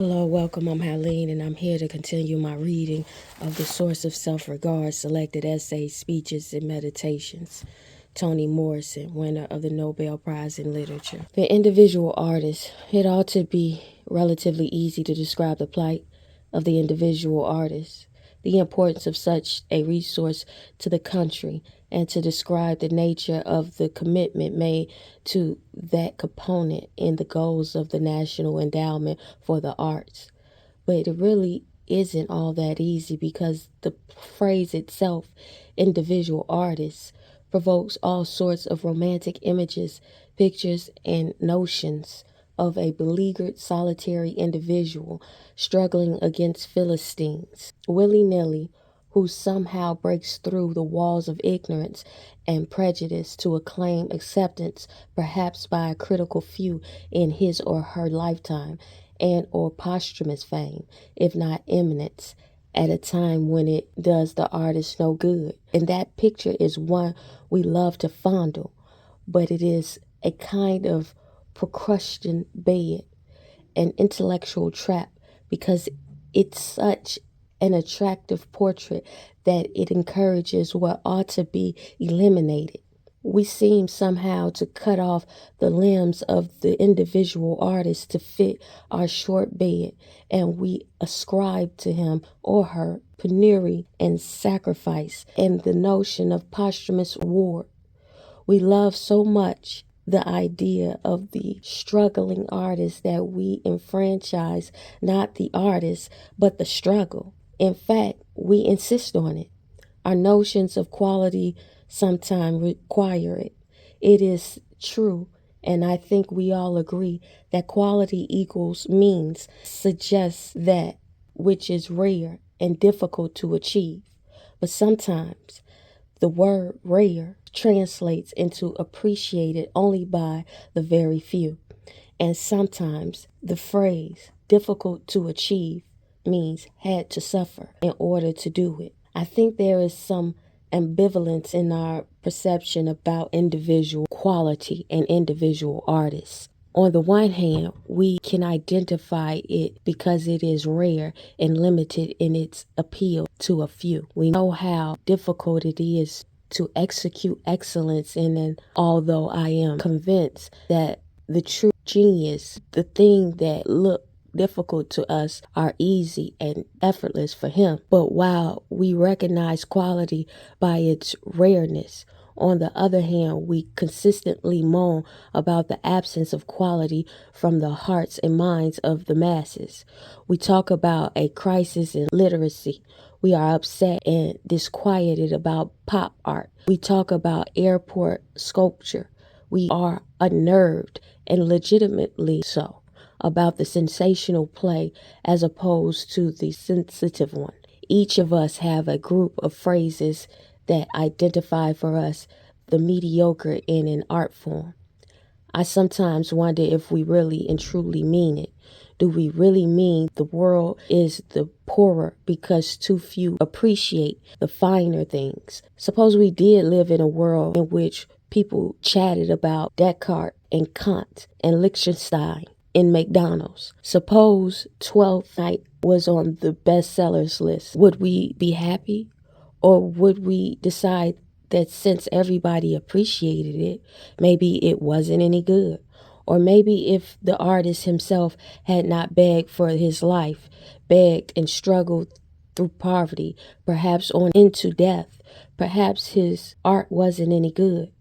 Hello, welcome. I'm Helene, and I'm here to continue my reading of The Source of Self-Regard, Selected Essays, Speeches, and Meditations. Toni Morrison, winner of the Nobel Prize in Literature. The individual artist. It ought to be relatively easy to describe the plight of the individual artist, the importance of such a resource to the country, and to describe the nature of the commitment made to that component in the goals of the National Endowment for the Arts. But it really isn't all that easy because the phrase itself, individual artists, provokes all sorts of romantic images, pictures, and notions of a beleaguered solitary individual struggling against Philistines, willy-nilly, who somehow breaks through the walls of ignorance and prejudice to acclaim acceptance, perhaps by a critical few in his or her lifetime, and or posthumous fame, if not eminence, at a time when it does the artist no good. And that picture is one we love to fondle, but it is a kind of Procrustean bed, an intellectual trap, because it's such an attractive portrait that it encourages what ought to be eliminated. We seem somehow to cut off the limbs of the individual artist to fit our short bed, and we ascribe to him or her penury and sacrifice and the notion of posthumous reward. We love so much the idea of the struggling artist that we enfranchise not the artist, but the struggle. In fact, we insist on it. Our notions of quality sometimes require it. It is true, and I think we all agree that quality equals means suggests that which is rare and difficult to achieve. But sometimes the word rare translates into appreciated only by the very few. And sometimes the phrase difficult to achieve means had to suffer in order to do it. I think there is some ambivalence in our perception about individual quality and individual artists. On the one hand, we can identify it because it is rare and limited in its appeal to a few. We know how difficult it is to execute excellence in it, although I am convinced that the true genius, the thing that look difficult to us, are easy and effortless for him. But while we recognize quality by its rareness, on the other hand, we consistently moan about the absence of quality from the hearts and minds of the masses. We talk about a crisis in literacy. We are upset and disquieted about pop art. We talk about airport sculpture. We are unnerved, and legitimately so, about the sensational play as opposed to the sensitive one. Each of us have a group of phrases that identify for us the mediocre in an art form. I sometimes wonder if we really and truly mean it. Do we really mean the world is the poorer because too few appreciate the finer things? Suppose we did live in a world in which people chatted about Descartes and Kant and Liechtenstein in McDonald's. Suppose 12th Night was on the bestsellers list. Would we be happy? Or would we decide that since everybody appreciated it, maybe it wasn't any good? Or maybe if the artist himself had not begged for his life, begged and struggled through poverty, perhaps on into death, perhaps his art wasn't any good.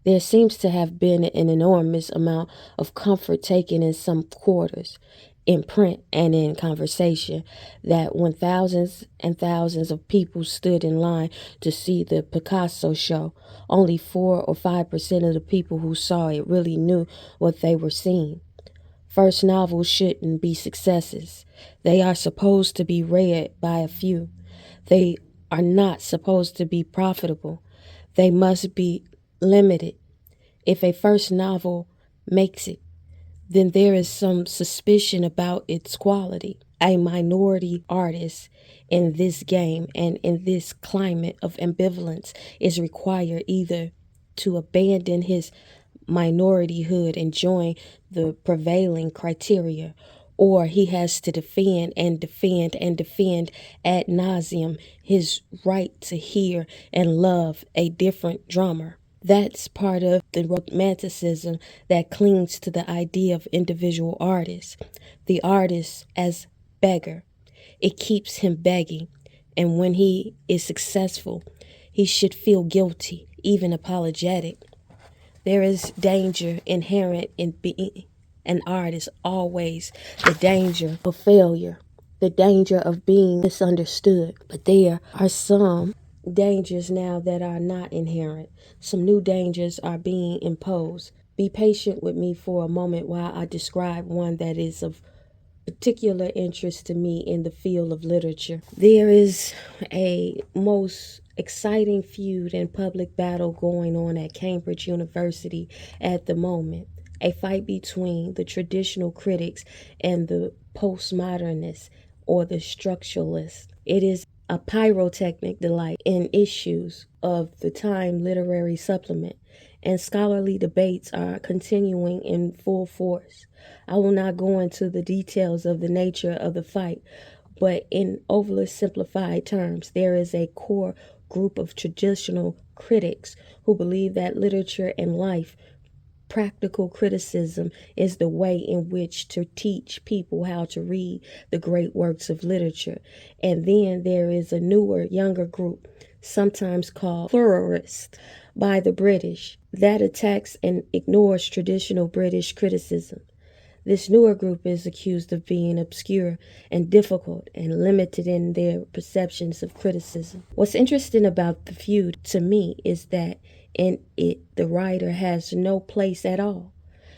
There seems to have been an enormous amount of comfort taken in some quarters, in print and in conversation, that when thousands and thousands of people stood in line to see the Picasso show, only 4 or 5% of the people who saw it really knew what they were seeing. First novels shouldn't be successes. They are supposed to be read by a few. They are not supposed to be profitable. They must be limited. If a first novel makes it, then there is some suspicion about its quality. A minority artist in this game and in this climate of ambivalence is required either to abandon his minorityhood and join the prevailing criteria, or he has to defend and defend and defend ad nauseum his right to hear and love a different drummer. That's part of the romanticism that clings to the idea of individual artists. The artist as beggar. It keeps him begging, and when he is successful, he should feel guilty, even apologetic. There is danger inherent in being an artist, always the danger of failure, the danger of being misunderstood. But there are some dangers now that are not inherent. Some new dangers are being imposed. Be patient with me for a moment while I describe one that is of particular interest to me in the field of literature. There is a most exciting feud and public battle going on at Cambridge University at the moment. A fight between the traditional critics and the postmodernists or the structuralists. It is a pyrotechnic delight in issues of the Time Literary Supplement, and scholarly debates are continuing in full force. I will not go into the details of the nature of the fight, but in overly simplified terms, there is a core group of traditional critics who believe that literature and life practical criticism is the way in which to teach people how to read the great works of literature. And then there is a newer, younger group, sometimes called pluralist by the British, that attacks and ignores traditional British criticism. This newer group is accused of being obscure and difficult and limited in their perceptions of criticism. What's interesting about the feud to me is that in it the writer has no place at all.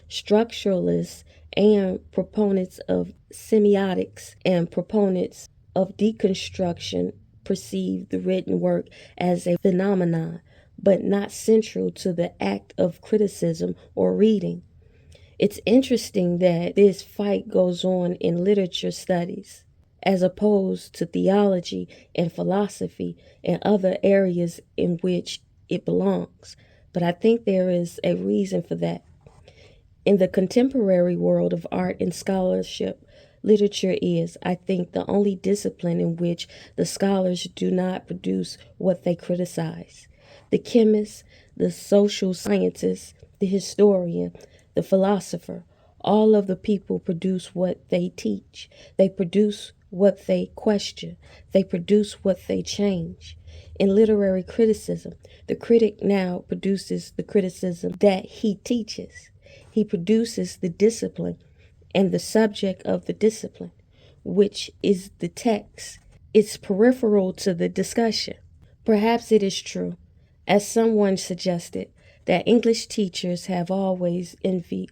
Structuralists and proponents of semiotics and proponents of deconstruction perceive the written work as a phenomenon, but not central to the act of criticism or reading. It's interesting that this fight goes on in literature studies as opposed to theology and philosophy and other areas in which it belongs. But I think there is a reason for that. In the contemporary world of art and scholarship, literature is, I think, the only discipline in which the scholars do not produce what they criticize. The chemist, the social scientist, the historian, the philosopher, all of the people produce what they teach. They produce what they question. They produce what they change. In literary criticism, the critic now produces the criticism that he teaches. He produces the discipline and the subject of the discipline, which is the text. It's peripheral to the discussion. Perhaps it is true, as someone suggested, that English teachers have always envied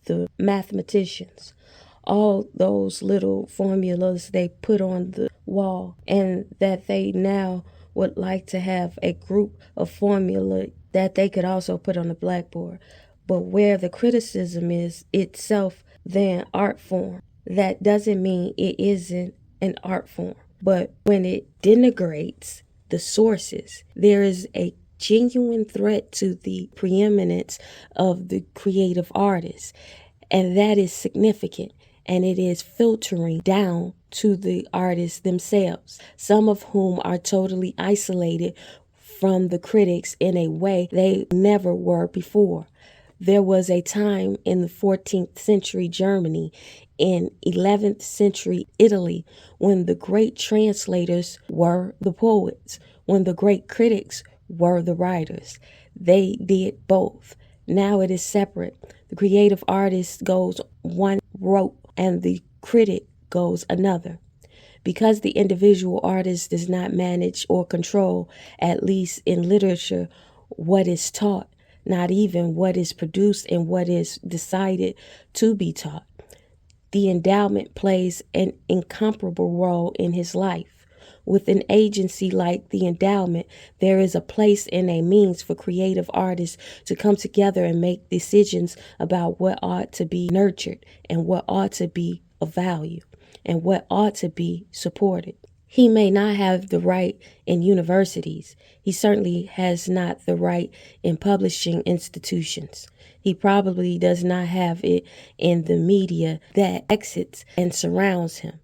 the mathematicians. All those little formulas they put on the wall, and that they now would like to have a group of formula that they could also put on the blackboard. But where the criticism is itself then art form, that doesn't mean it isn't an art form. But when it denigrates the sources, there is a genuine threat to the preeminence of the creative artist. And that is significant. And it is filtering down to the artists themselves, some of whom are totally isolated from the critics in a way they never were before. There was a time in the 14th century Germany, in 11th century Italy, when the great translators were the poets, when the great critics were the writers. They did both. Now it is separate. The creative artist goes one route and the critic goes another. Because the individual artist does not manage or control, at least in literature, what is taught, not even what is produced and what is decided to be taught. The endowment plays an incomparable role in his life. With an agency like the endowment, there is a place and a means for creative artists to come together and make decisions about what ought to be nurtured and what ought to be of value and what ought to be supported. He may not have the right in universities. He certainly has not the right in publishing institutions. He probably does not have it in the media that exits and surrounds him.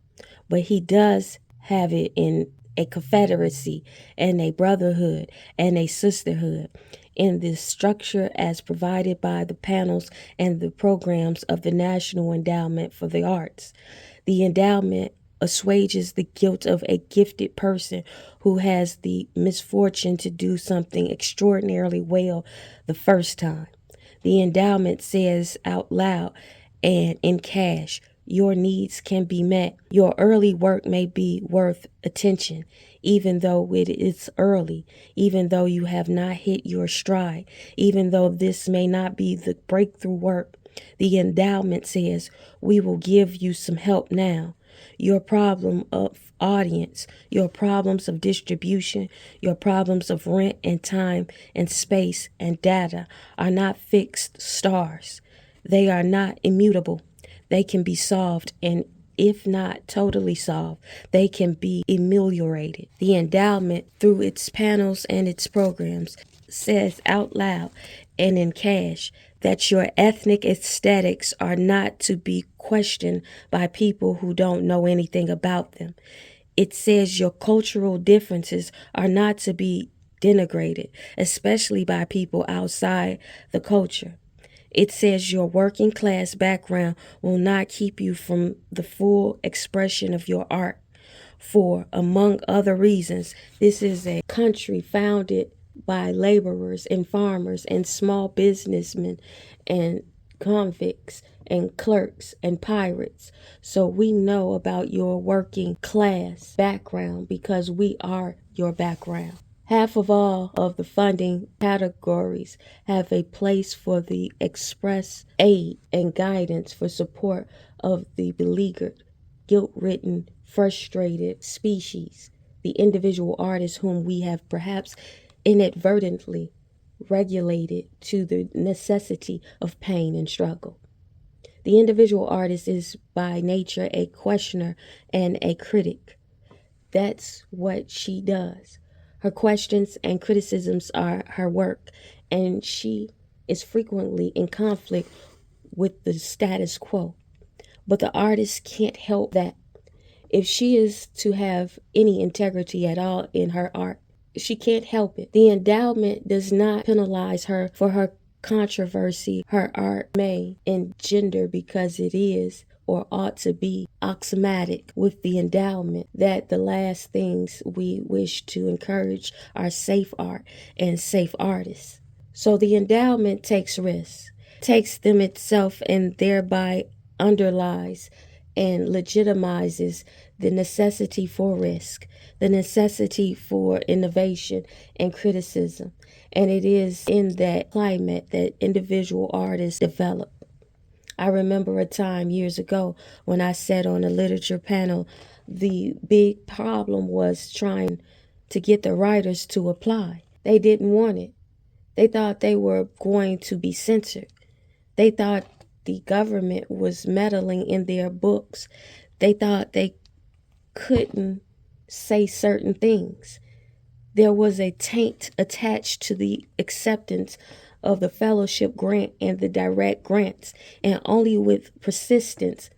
But he does have it in a confederacy and a brotherhood and a sisterhood in the structure as provided by the panels and the programs of the National Endowment for the Arts. The endowment assuages the guilt of a gifted person who has the misfortune to do something extraordinarily well the first time. The endowment says out loud and in cash, your needs can be met. Your early work may be worth attention, even though it is early, even though you have not hit your stride, even though this may not be the breakthrough work. The endowment says, we will give you some help now. Your problem of audience, your problems of distribution, your problems of rent and time and space and data are not fixed stars. They are not immutable. They can be solved, and if not totally solved, they can be ameliorated. The endowment, through its panels and its programs, says out loud and in cash that your ethnic aesthetics are not to be questioned by people who don't know anything about them. It says your cultural differences are not to be denigrated, especially by people outside the culture. It says your working class background will not keep you from the full expression of your art. For, among other reasons, this is a country founded by laborers and farmers and small businessmen and convicts and clerks and pirates. So we know about your working class background because we are your background. Half of all of the funding categories have a place for the express aid and guidance for support of the beleaguered, guilt-ridden, frustrated species, the individual artists whom we have perhaps inadvertently regulated to the necessity of pain and struggle. The individual artist is by nature a questioner and a critic. That's what she does. Her questions and criticisms are her work, and she is frequently in conflict with the status quo. But the artist can't help that. If she is to have any integrity at all in her art, she can't help it. The endowment does not penalize her for her controversy her art may engender because it is or ought to be oxymatic with the endowment that the last things we wish to encourage are safe art and safe artists. So the endowment takes risks, takes them itself, and thereby underlies and legitimizes the necessity for risk, the necessity for innovation and criticism. And it is in that climate that individual artists develop. I remember a time years ago when I sat on a literature panel. The big problem was trying to get the writers to apply. They didn't want it. They thought they were going to be censored. They thought the government was meddling in their books. They thought they couldn't say certain things. There was a taint attached to the acceptance of the fellowship grant and the direct grants, and only with persistence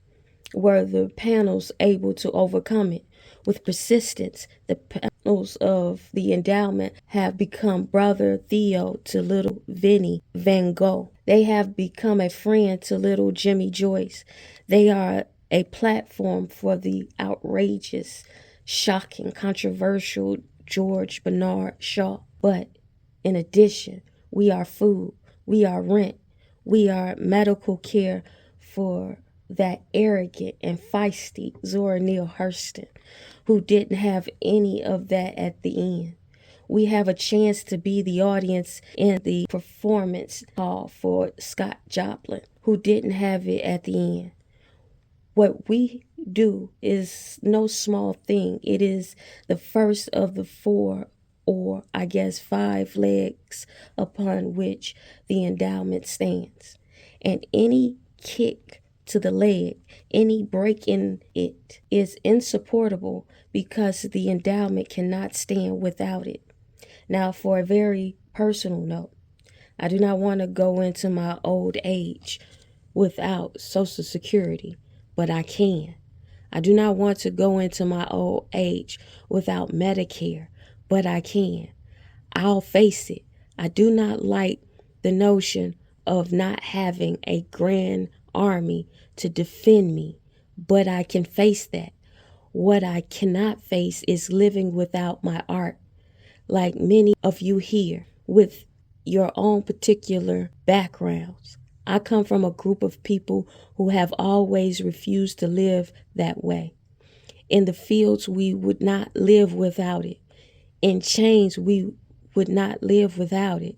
were the panels able to overcome it. With persistence, the panels of the endowment have become Brother Theo to little Vinnie Van Gogh. They have become a friend to little Jimmy Joyce. They are a platform for the outrageous, shocking, controversial George Bernard Shaw. But in addition, we are food, we are rent, we are medical care for that arrogant and feisty Zora Neale Hurston, who didn't have any of that at the end. We have a chance to be the audience in the performance hall for Scott Joplin, who didn't have it at the end. What we do is no small thing. It is the first of the four, or I guess 5 legs upon which the endowment stands. And any kick to the leg. Any break in it is insupportable because the endowment cannot stand without it. Now, for a very personal note, I do not want to go into my old age without Social Security, but I can. I do not want to go into my old age without Medicare, but I can. I'll face it. I do not like the notion of not having a grand army to defend me, but I can face that. What I cannot face is living without my art, like many of you here, with your own particular backgrounds. I come from a group of people who have always refused to live that way. In the fields, we would not live without it. In chains, we would not live without it.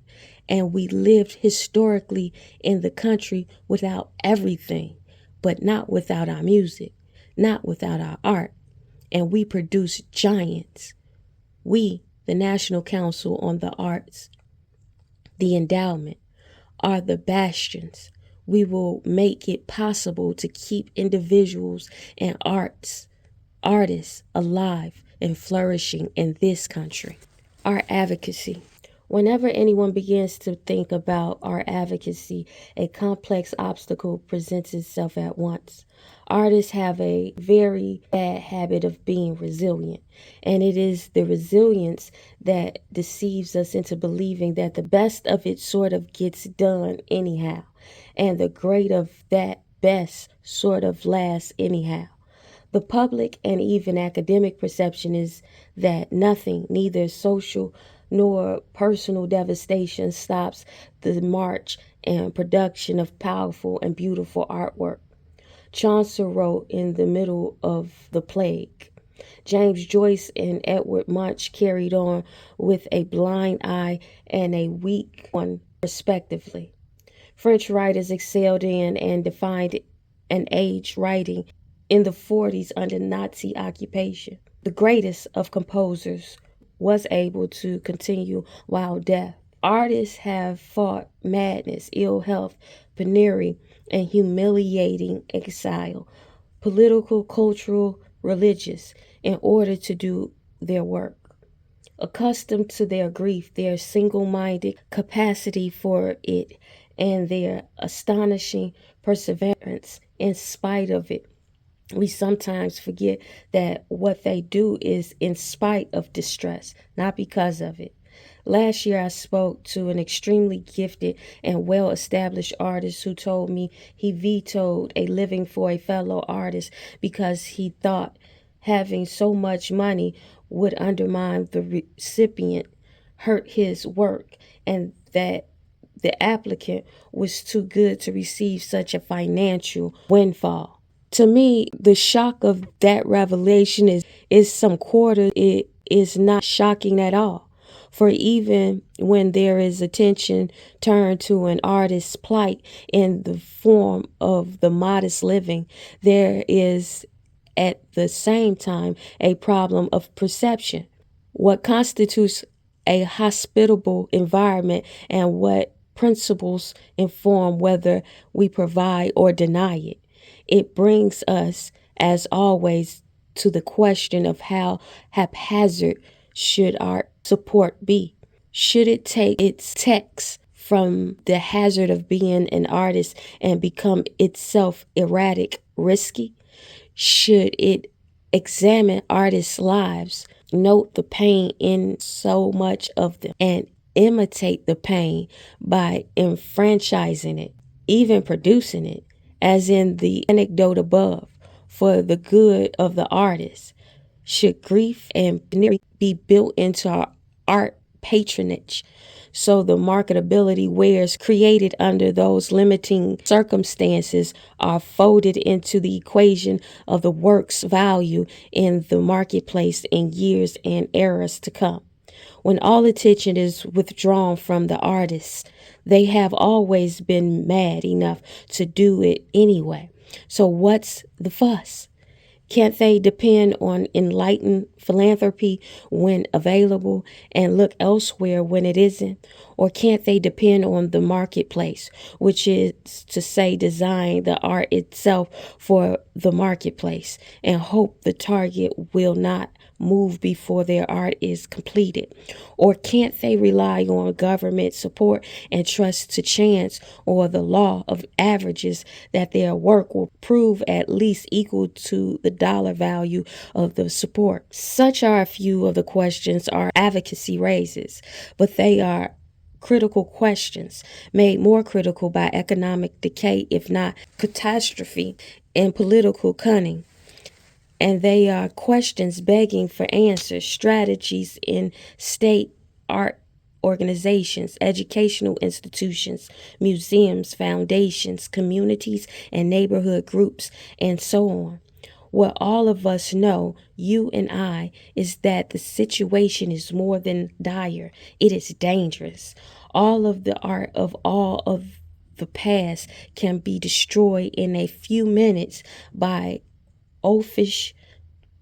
And we lived historically in the country without everything, but not without our music, not without our art. And we produce giants. We, the National Council on the Arts, the endowment, are the bastions. We will make it possible to keep individuals and artists alive and flourishing in this country. Our advocacy. Whenever anyone begins to think about our advocacy, a complex obstacle presents itself at once. Artists have a very bad habit of being resilient, and it is the resilience that deceives us into believing that the best of it sort of gets done anyhow, and the great of that best sort of lasts anyhow. The public and even academic perception is that nothing, neither social nor personal devastation, stops the march and production of powerful and beautiful artwork. Chaucer wrote in the middle of the plague. James Joyce and Edward Munch carried on with a blind eye and a weak one, respectively. French writers excelled in and defined an age writing in the 40s under Nazi occupation. The greatest of composers was able to continue while deaf. Artists have fought madness, ill health, penury, and humiliating exile, political, cultural, religious, in order to do their work. Accustomed to their grief, their single-minded capacity for it, and their astonishing perseverance in spite of it, we sometimes forget that what they do is in spite of distress, not because of it. Last year, I spoke to an extremely gifted and well-established artist who told me he vetoed a living for a fellow artist because he thought having so much money would undermine the recipient, hurt his work, and that the applicant was too good to receive such a financial windfall. To me, the shock of that revelation is some quarter. It is not shocking at all. For even when there is attention turned to an artist's plight in the form of the modest living, there is at the same time a problem of perception. What constitutes a hospitable environment and what principles inform whether we provide or deny it. It brings us, as always, to the question of how haphazard should our support be? Should it take its text from the hazard of being an artist and become itself erratic, risky? Should it examine artists' lives, note the pain in so much of them, and imitate the pain by enfranchising it, even producing it, as in the anecdote above, for the good of the artist? Should grief and penury be built into our art patronage so the marketability wares created under those limiting circumstances are folded into the equation of the work's value in the marketplace in years and eras to come? When all attention is withdrawn from the artists, they have always been mad enough to do it anyway. So what's the fuss? Can't they depend on enlightened philanthropy when available and look elsewhere when it isn't? Or can't they depend on the marketplace, which is to say, design the art itself for the marketplace and hope the target will not move before their art is completed? Or can't they rely on government support and trust to chance or the law of averages that their work will prove at least equal to the dollar value of the support? Such are a few of the questions our advocacy raises, but they are critical questions, made more critical by economic decay, if not catastrophe, and political cunning. And they are questions begging for answers, strategies in state art organizations, educational institutions, museums, foundations, communities, and neighborhood groups, and so on. What all of us know, you and I, is that the situation is more than dire. It is dangerous. All of the art of all of the past can be destroyed in a few minutes by oafish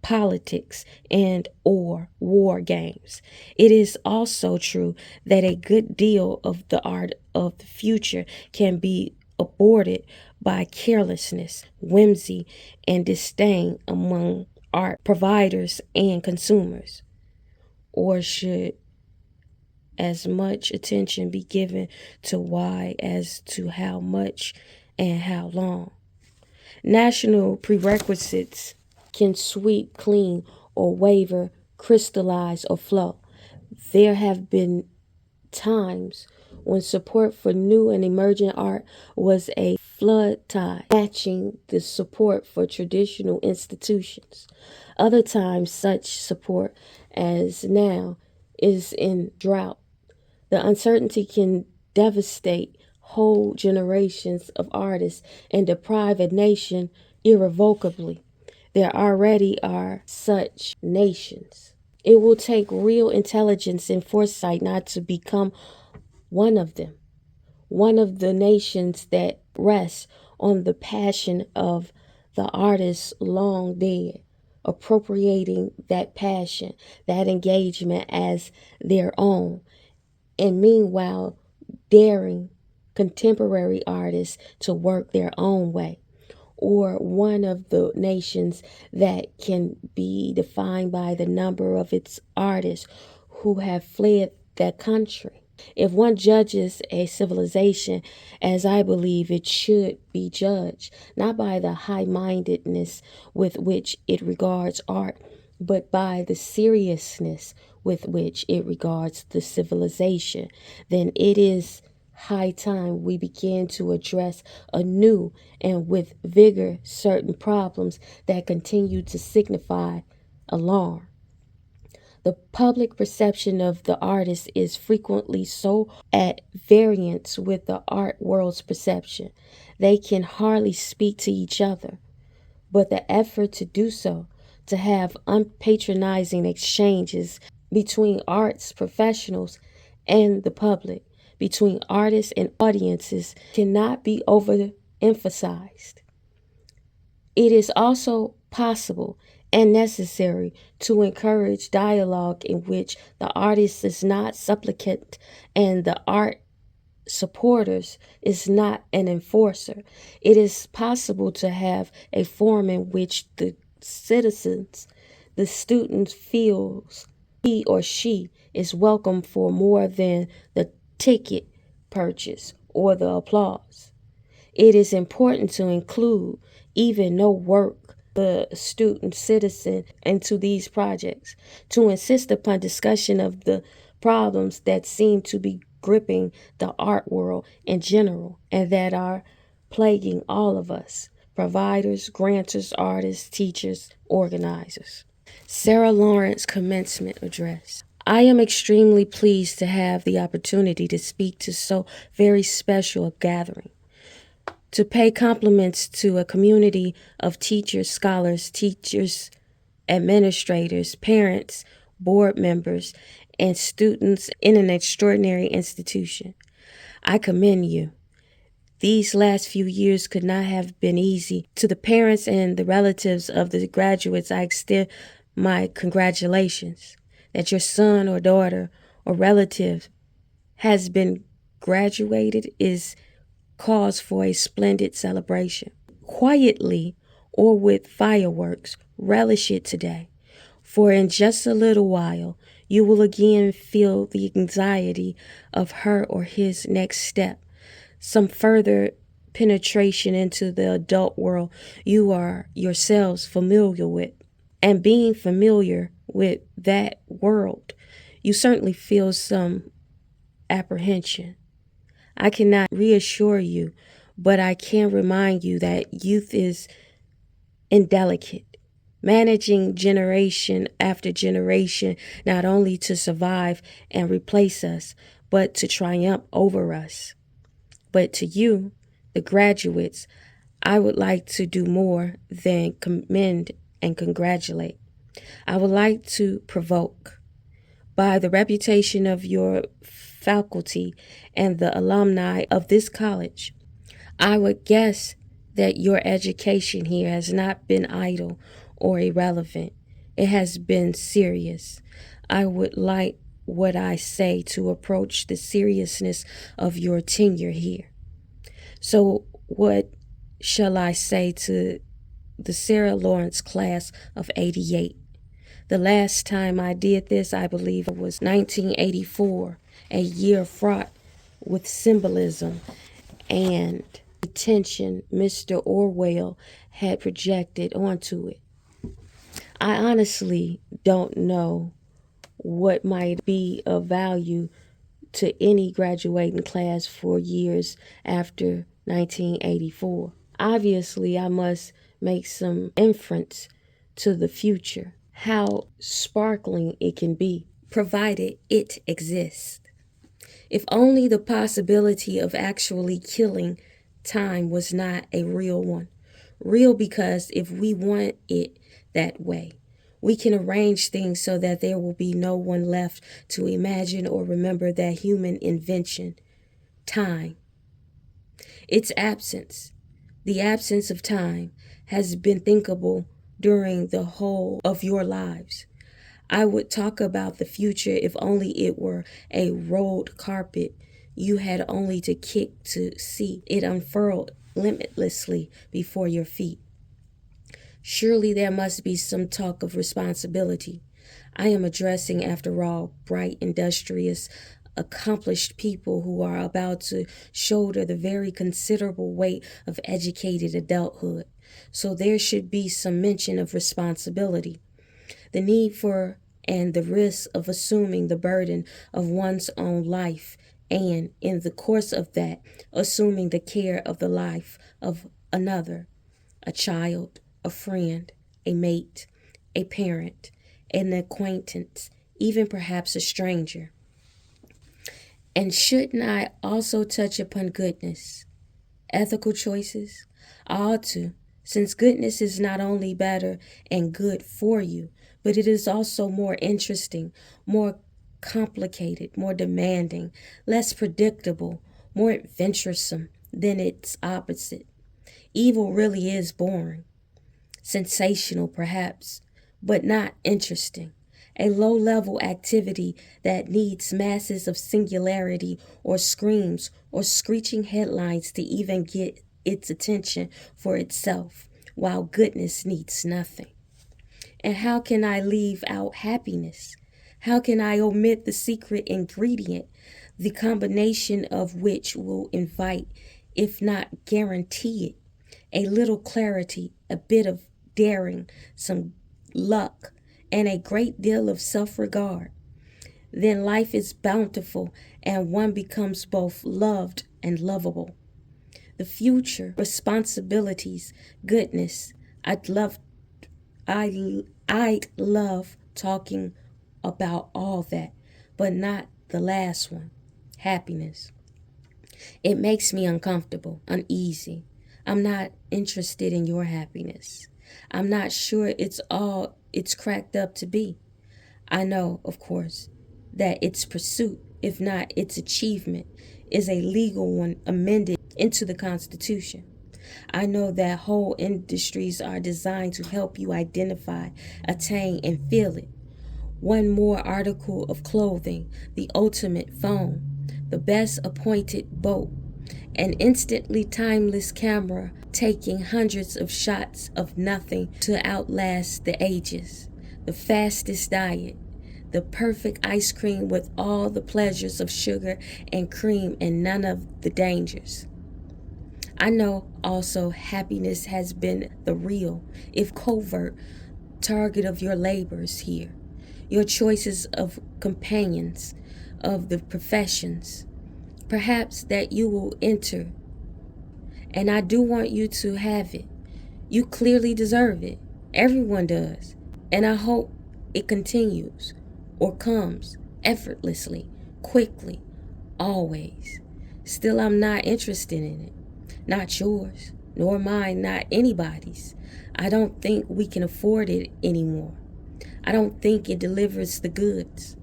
politics and or war games. It is also true that a good deal of the art of the future can be aborted by carelessness, whimsy, and disdain among art providers and consumers. Or should as much attention be given to why as to how much and how long? National prerequisites can sweep clean or waver, crystallize or flow. There have been times when support for new and emerging art was a flood tide, matching the support for traditional institutions. Other times, such support as now is in drought. The uncertainty can devastate whole generations of artists and deprive a nation irrevocably. There already are such nations. It will take real intelligence and foresight not to become one of them, one of the nations that rests on the passion of the artists long dead, appropriating that passion, that engagement as their own, and meanwhile daring contemporary artists to work their own way, or one of the nations that can be defined by the number of its artists who have fled that country. If one judges a civilization as I believe it should be judged, not by the high mindedness with which it regards art, but by the seriousness with which it regards the civilization, then it is high time we begin to address anew and with vigor certain problems that continue to signify alarm. The public perception of the artist is frequently so at variance with the art world's perception. They can hardly speak to each other, but the effort to do so, to have unpatronizing exchanges between arts professionals and the public, between artists and audiences, cannot be overemphasized. It is also possible and necessary to encourage dialogue in which the artist is not supplicant and the art supporters is not an enforcer. It is possible to have a forum in which the citizens, the student feels he or she is welcome for more than the ticket purchase or the applause. It is important to include even no work the student citizen into these projects, to insist upon discussion of the problems that seem to be gripping the art world in general and that are plaguing all of us, providers, grantors, artists, teachers, organizers. Sarah Lawrence commencement address. I am extremely pleased to have the opportunity to speak to so very special a gathering, to pay compliments to a community of teachers, scholars, teachers, administrators, parents, board members, and students in an extraordinary institution. I commend you. These last few years could not have been easy. To the parents and the relatives of the graduates, I extend my congratulations that your son or daughter or relative has been graduated is cause for a splendid celebration. Quietly or with fireworks, relish it today, for in just a little while you will again feel the anxiety of her or his next step, some further penetration into the adult world you are yourselves familiar with. And being familiar with that world, you certainly feel some apprehension. I cannot reassure you, but I can remind you that youth is indelicate, managing generation after generation, not only to survive and replace us, but to triumph over us. But to you, the graduates, I would like to do more than commend and congratulate. I would like to provoke. By the reputation of your faculty and the alumni of this college, I would guess that your education here has not been idle or irrelevant. It has been serious. I would like what I say to approach the seriousness of your tenure here. So, what shall I say to the Sarah Lawrence class of 88? The last time I did this, I believe it was 1984, a year fraught with symbolism and tension Mr. Orwell had projected onto it. I honestly don't know what might be of value to any graduating class for years after 1984. Obviously, I must make some inference to the future, how sparkling it can be, provided it exists. If only the possibility of actually killing time was not a real one. Real because if we want it that way, we can arrange things so that there will be no one left to imagine or remember that human invention, time. Its absence, the absence of time, has been thinkable during the whole of your lives. I would talk about the future if only it were a rolled carpet you had only to kick to see it unfurled limitlessly before your feet. Surely there must be some talk of responsibility. I am addressing, after all, bright, industrious, accomplished people who are about to shoulder the very considerable weight of educated adulthood. So there should be some mention of responsibility. The need for and the risk of assuming the burden of one's own life, and in the course of that, assuming the care of the life of another, a child, a friend, a mate, a parent, an acquaintance, even perhaps a stranger. And shouldn't I also touch upon goodness, ethical choices? I ought to, since goodness is not only better and good for you, but it is also more interesting, more complicated, more demanding, less predictable, more adventuresome than its opposite. Evil really is boring, sensational perhaps, but not interesting. A low-level activity that needs masses of singularity or screams or screeching headlines to even get its attention for itself, while goodness needs nothing. And how can I leave out happiness? How can I omit the secret ingredient, the combination of which will invite, if not guarantee it, a little clarity, a bit of daring, some luck, and a great deal of self-regard? Then life is bountiful and one becomes both loved and lovable. The future, responsibilities, goodness, I'd love talking about all that, but not the last one, happiness. It makes me uncomfortable, uneasy. I'm not interested in your happiness. I'm not sure it's all it's cracked up to be. I know, of course, that its pursuit, if not its achievement, is a legal one amended into the Constitution. I know that whole industries are designed to help you identify, attain, and feel it. One more article of clothing, the ultimate phone, the best appointed boat, an instantly timeless camera taking hundreds of shots of nothing to outlast the ages, the fastest diet, the perfect ice cream with all the pleasures of sugar and cream and none of the dangers. I know also happiness has been the real, if covert, target of your labors here, your choices of companions, of the professions, perhaps that you will enter. And I do want you to have it. You clearly deserve it. Everyone does. And I hope it continues or comes effortlessly, quickly, always. Still, I'm not interested in it. Not yours, nor mine, not anybody's. I don't think we can afford it anymore. I don't think it delivers the goods.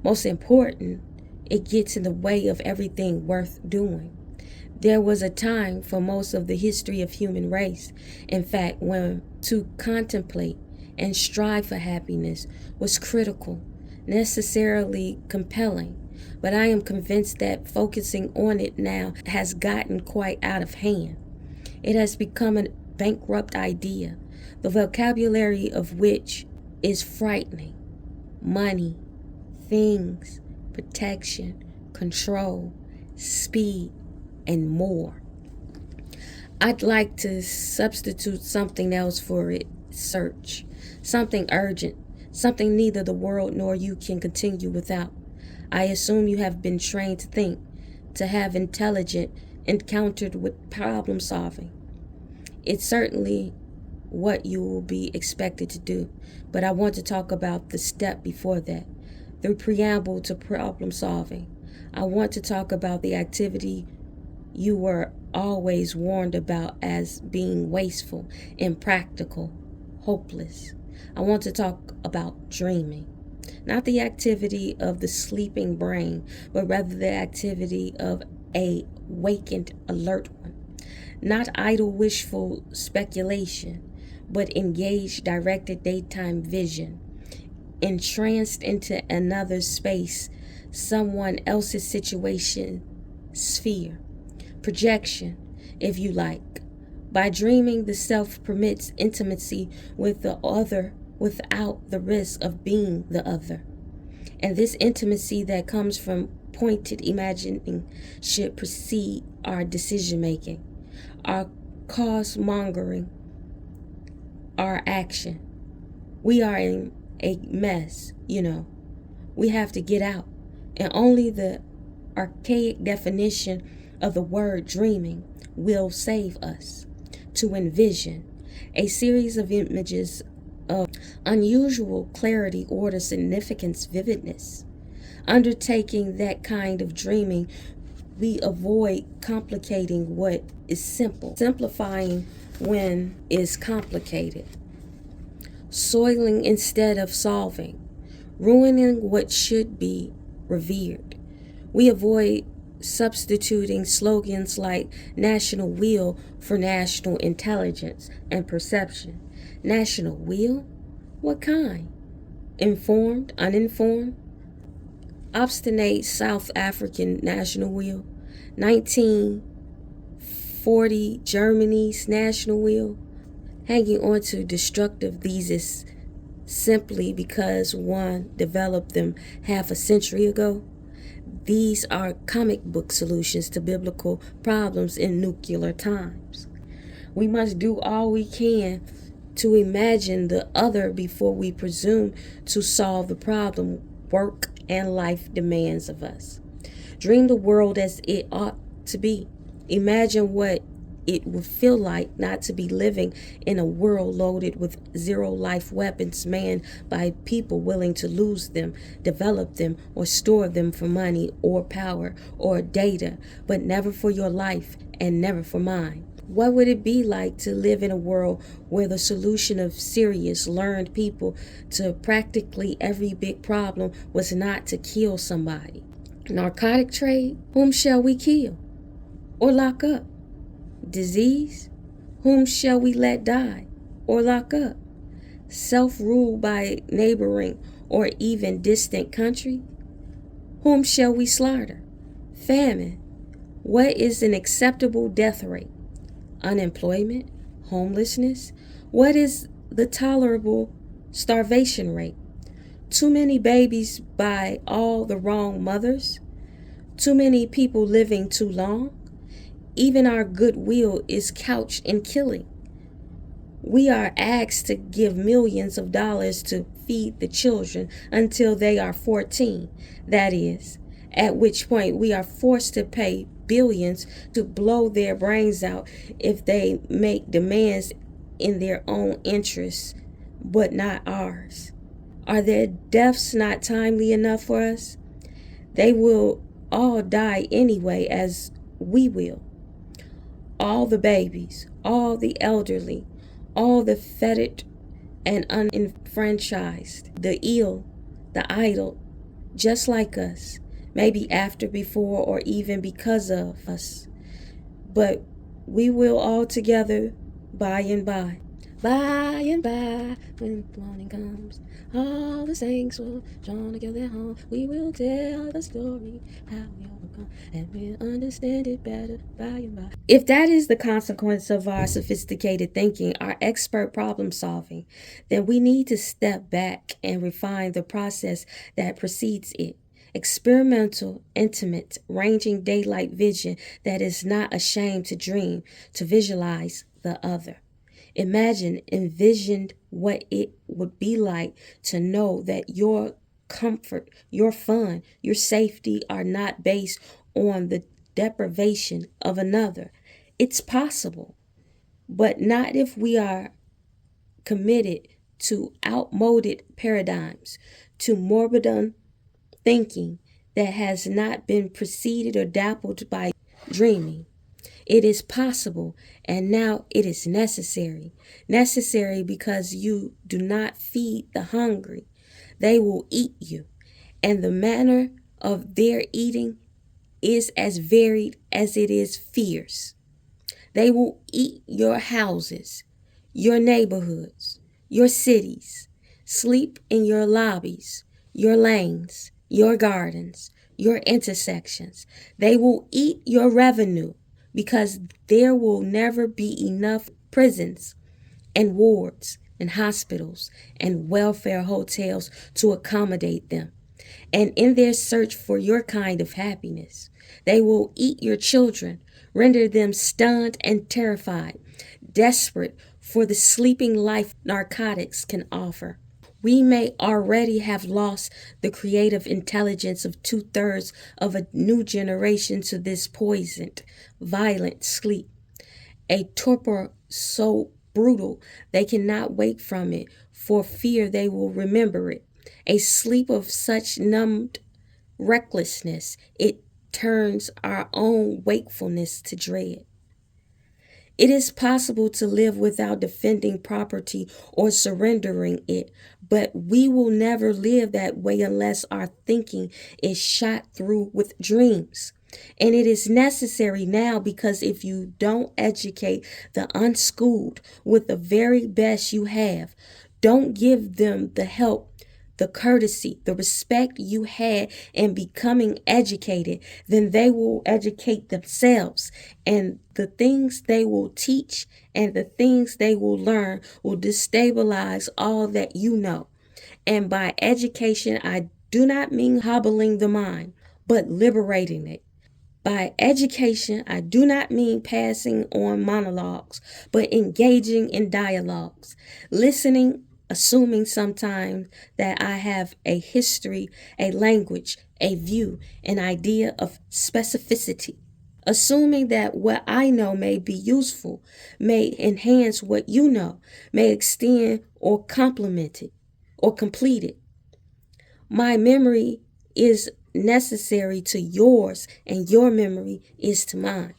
Most important, it gets in the way of everything worth doing. There was a time for most of the history of human race, in fact, when to contemplate and strive for happiness was critical, necessarily compelling. But I am convinced that focusing on it now has gotten quite out of hand. It has become a bankrupt idea, the vocabulary of which is frightening. Money, things, protection, control, speed, and more. I'd like to substitute something else for it. Search. Something urgent. Something neither the world nor you can continue without. I assume you have been trained to think, to have intelligent encountered with problem solving. It's certainly what you will be expected to do, but I want to talk about the step before that, the preamble to problem solving. I want to talk about the activity you were always warned about as being wasteful, impractical, hopeless. I want to talk about dreaming. Not the activity of the sleeping brain, but rather the activity of a wakened, alert one. Not idle, wishful speculation, but engaged, directed daytime vision. Entranced into another space, someone else's situation, sphere. Projection, if you like. By dreaming, the self permits intimacy with the other without the risk of being the other. And this intimacy that comes from pointed imagining should precede our decision making, our cause mongering, our action. We are in a mess, We have to get out. And only the archaic definition of the word dreaming will save us. To envision a series of images of unusual clarity, order, significance, vividness. Undertaking that kind of dreaming, we avoid complicating what is simple, simplifying when is complicated, soiling instead of solving, ruining what should be revered. We avoid substituting slogans like national will for national intelligence and perception. National will? What kind? Informed, uninformed? Obstinate South African national will? 1940 Germany's national will? Hanging on to destructive theses simply because one developed them half a century ago? These are comic book solutions to biblical problems in nuclear times. We must do all we can to imagine the other before we presume to solve the problem work and life demands of us. Dream the world as it ought to be. Imagine what it would feel like not to be living in a world loaded with zero life weapons manned by people willing to lose them, develop them, or store them for money or power or data, but never for your life and never for mine. What would it be like to live in a world where the solution of serious, learned people to practically every big problem was not to kill somebody? Narcotic trade? Whom shall we kill or lock up? Disease? Whom shall we let die or lock up? Self-rule by neighboring or even distant country? Whom shall we slaughter? Famine? What is an acceptable death rate? Unemployment? Homelessness? What is the tolerable starvation rate? Too many babies by all the wrong mothers? Too many people living too long? Even our goodwill is couched in killing. We are asked to give millions of dollars to feed the children until they are 14. That is, at which point we are forced to pay billions to blow their brains out if they make demands in their own interests, but not ours. Are their deaths not timely enough for us? They will all die anyway, as we will. All the babies, all the elderly, all the fettered and unenfranchised, the ill, the idle, just like us, maybe after, before, or even because of us. But we will all together by and by. By and by, when the morning comes, all the saints will join together home. We will tell the story, how we overcome, and we'll understand it better by and by. If that is the consequence of our sophisticated thinking, our expert problem solving, then we need to step back and refine the process that precedes it. Experimental, intimate, ranging daylight vision that is not ashamed to dream, to visualize the other. Envisioned what it would be like to know that your comfort, your fun, your safety are not based on the deprivation of another. It's possible, but not if we are committed to outmoded paradigms, to morbid thinking that has not been preceded or dappled by dreaming. It is possible, and now it is necessary. Necessary because you do not feed the hungry. They will eat you, and the manner of their eating is as varied as it is fierce. They will eat your houses, your neighborhoods, your cities, sleep in your lobbies, your lanes, your gardens, your intersections. They will eat your revenue, because there will never be enough prisons and wards and hospitals and welfare hotels to accommodate them. And in their search for your kind of happiness, they will eat your children, render them stunned and terrified, desperate for the sleeping life narcotics can offer. We may already have lost the creative intelligence of 2/3 of a new generation to this poisoned, violent sleep, a torpor so brutal they cannot wake from it for fear they will remember it, a sleep of such numbed recklessness it turns our own wakefulness to dread. It is possible to live without defending property or surrendering it, but we will never live that way unless our thinking is shot through with dreams. And it is necessary now, because if you don't educate the unschooled with the very best you have, don't give them the help, the courtesy, the respect you had in becoming educated, then they will educate themselves. And the things they will teach and the things they will learn will destabilize all that you know. And by education, I do not mean hobbling the mind, but liberating it. By education, I do not mean passing on monologues, but engaging in dialogues, listening, assuming sometimes that I have a history, a language, a view, an idea of specificity, assuming that what I know may be useful, may enhance what you know, may extend or complement it or complete it. My memory is necessary to yours, and your memory is to mine.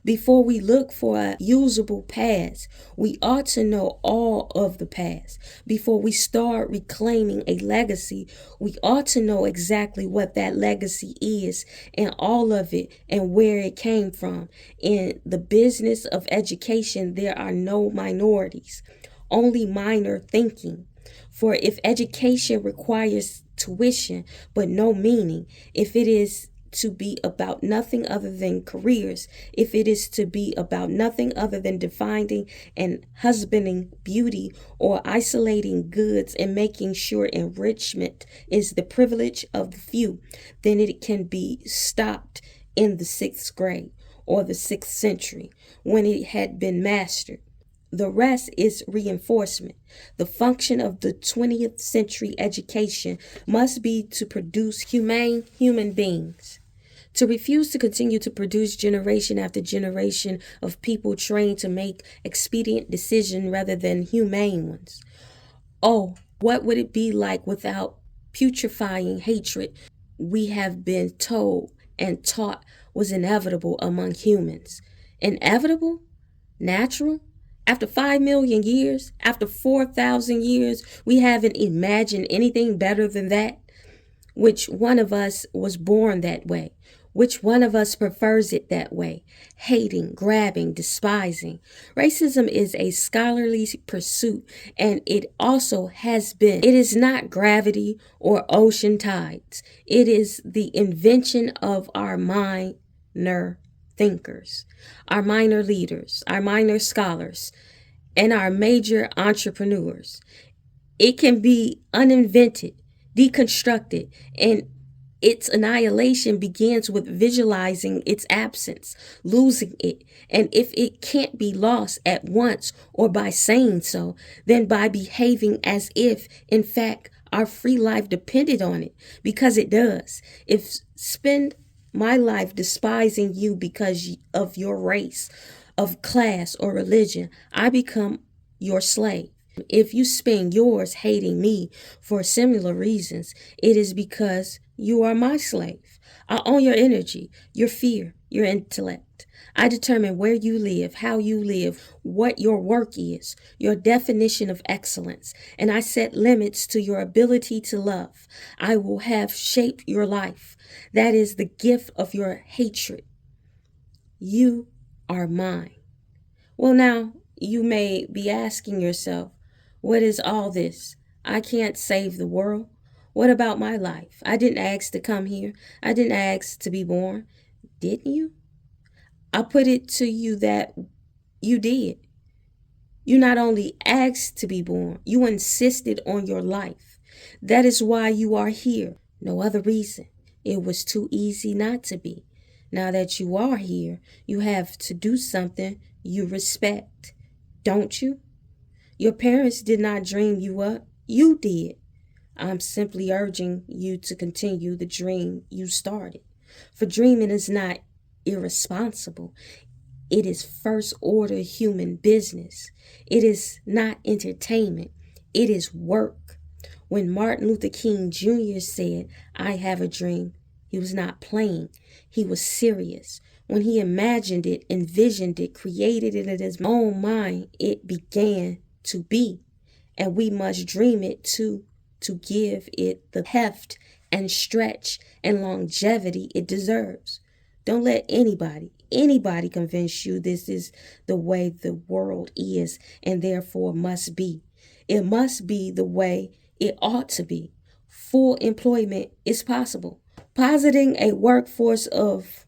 Before we look for a usable past, we ought to know all of the past. Before we start reclaiming a legacy, we ought to know exactly what that legacy is and all of it and where it came from. In the business of education, there are no minorities, only minor thinking. For if education requires tuition but no meaning, if it is to be about nothing other than careers, if it is to be about nothing other than defining and husbanding beauty or isolating goods and making sure enrichment is the privilege of the few, then it can be stopped in the 6th grade or the 6th century when it had been mastered. The rest is reinforcement. The function of the 20th century education must be to produce humane human beings. To refuse to continue to produce generation after generation of people trained to make expedient decisions rather than humane ones. Oh, what would it be like without putrefying hatred we have been told and taught was inevitable among humans? Inevitable? Natural? After 5 million years, after 4,000 years, we haven't imagined anything better than that? Which one of us was born that way? Which one of us prefers it that way? Hating, grabbing, despising. Racism is a scholarly pursuit, and it also has been. It is not gravity or ocean tides. It is the invention of our minor thinkers, our minor leaders, our minor scholars, and our major entrepreneurs. It can be uninvented, deconstructed, and its annihilation begins with visualizing its absence, losing it. And if it can't be lost at once or by saying so, then by behaving as if, in fact, our free life depended on it, because it does. If spend my life despising you because of your race, of class, or religion, I become your slave. If you spend yours hating me for similar reasons, it is because you are my slave. I own your energy, your fear, your intellect. I determine where you live, how you live, what your work is, your definition of excellence, and I set limits to your ability to love. I will have shaped your life. That is the gift of your hatred. You are mine. Well, now, you may be asking yourself, what is all this? I can't save the world. What about my life? I didn't ask to come here. I didn't ask to be born. Didn't you? I put it to you that you did. You not only asked to be born, you insisted on your life. That is why you are here. No other reason. It was too easy not to be. Now that you are here, you have to do something you respect, don't you? Your parents did not dream you up. You did. I'm simply urging you to continue the dream you started. For dreaming is not irresponsible. It is first order human business. It is not entertainment. It is work. When Martin Luther King Jr. said, I have a dream, he was not playing. He was serious. When he imagined it, envisioned it, created it in his own mind, it began to be. And we must dream it too, to give it the heft and stretch and longevity it deserves. Don't let anybody convince you this is the way the world is and therefore must be. It must be the way it ought to be. Full employment is possible. Positing a workforce of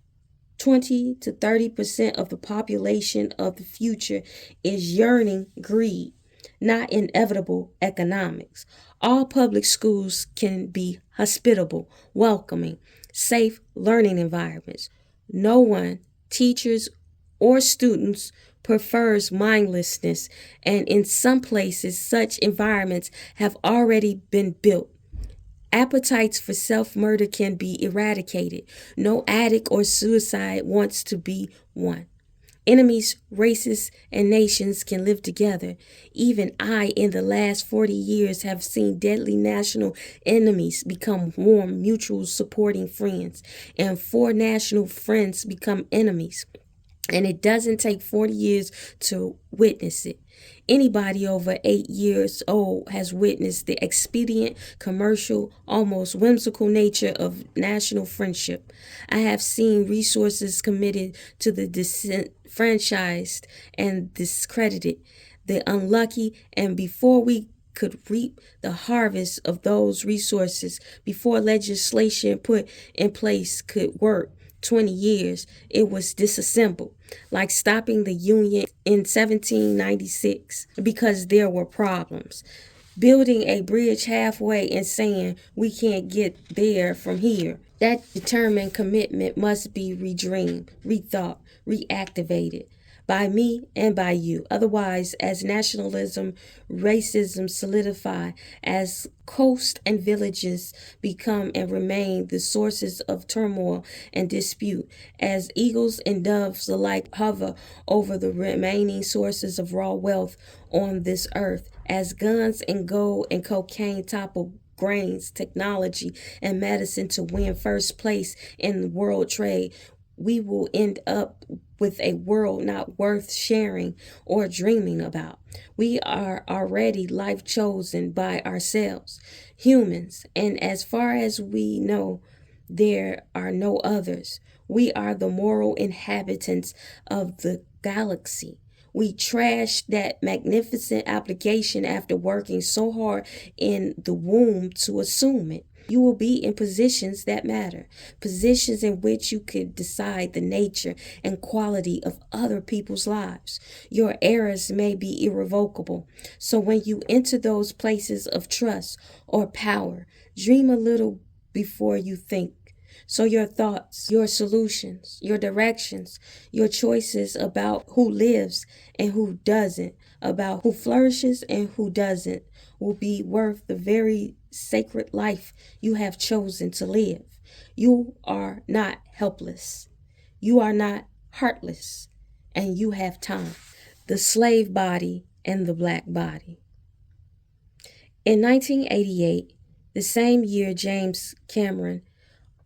20 to 30% of the population of the future is yearning greed, not inevitable economics. All public schools can be hospitable, welcoming, safe learning environments. No one, teachers or students, prefers mindlessness, and in some places such environments have already been built. Appetites for self-murder can be eradicated. No addict or suicide wants to be one. Enemies, races, and nations can live together. Even I, in the last 40 years, have seen deadly national enemies become warm, mutual supporting friends, and 4 national friends become enemies. And it doesn't take 40 years to witness it. Anybody over 8 years old has witnessed the expedient, commercial, almost whimsical nature of national friendship. I have seen resources committed to the disenfranchised and discredited, the unlucky, and before we could reap the harvest of those resources, before legislation put in place could work, 20 years, it was disassembled, like stopping the Union in 1796 because there were problems. Building a bridge halfway and saying we can't get there from here. That determined commitment must be redreamed, rethought, reactivated by me and by you. Otherwise, as nationalism, racism solidify, as coasts and villages become and remain the sources of turmoil and dispute, as eagles and doves alike hover over the remaining sources of raw wealth on this earth, as guns and gold and cocaine topple grains, technology, and medicine to win first place in world trade, we will end up with a world not worth sharing or dreaming about. We are already life chosen by ourselves, humans, and as far as we know, there are no others. We are the moral inhabitants of the galaxy. We trashed that magnificent application after working so hard in the womb to assume it. You will be in positions that matter, positions in which you could decide the nature and quality of other people's lives. Your errors may be irrevocable. So when you enter those places of trust or power, dream a little before you think. So your thoughts, your solutions, your directions, your choices about who lives and who doesn't, about who flourishes and who doesn't, will be worth the very sacred life you have chosen to live. You are not helpless. You are not heartless. And you have time. The slave body and the black body. In 1988, the same year James Cameron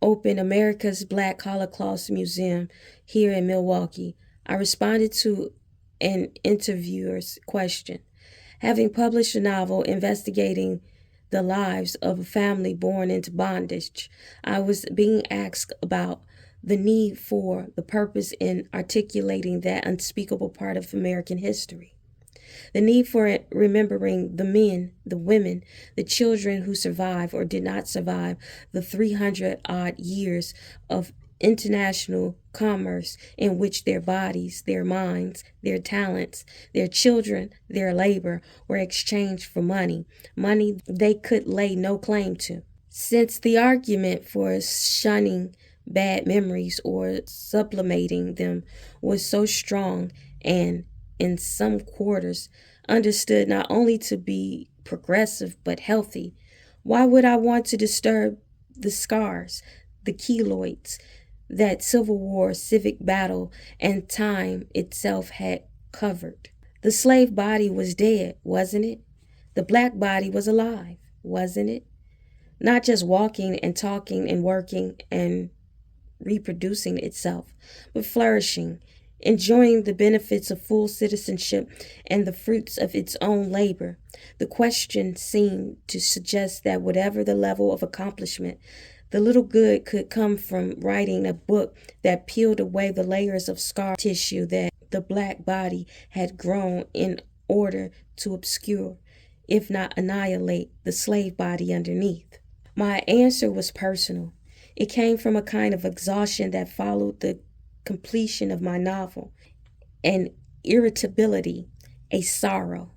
opened America's Black Holocaust Museum here in Milwaukee, I responded to an interviewer's question. Having published a novel investigating the lives of a family born into bondage, I was being asked about the need for, the purpose in articulating that unspeakable part of American history. The need for remembering the men, the women, the children who survived or did not survive the 300-odd years of international commerce in which their bodies, their minds, their talents, their children, their labor were exchanged for money they could lay no claim to. Since the argument for shunning bad memories or sublimating them was so strong and, in some quarters, understood not only to be progressive but healthy, why would I want to disturb the scars, the keloids, that Civil War, civic battle, and time itself had covered? The slave body was dead, wasn't it? The black body was alive, wasn't it? Not just walking and talking and working and reproducing itself, but flourishing, enjoying the benefits of full citizenship and the fruits of its own labor. The question seemed to suggest that whatever the level of accomplishment, the little good could come from writing a book that peeled away the layers of scar tissue that the black body had grown in order to obscure, if not annihilate, the slave body underneath. My answer was personal. It came from a kind of exhaustion that followed the completion of my novel, an irritability, a sorrow.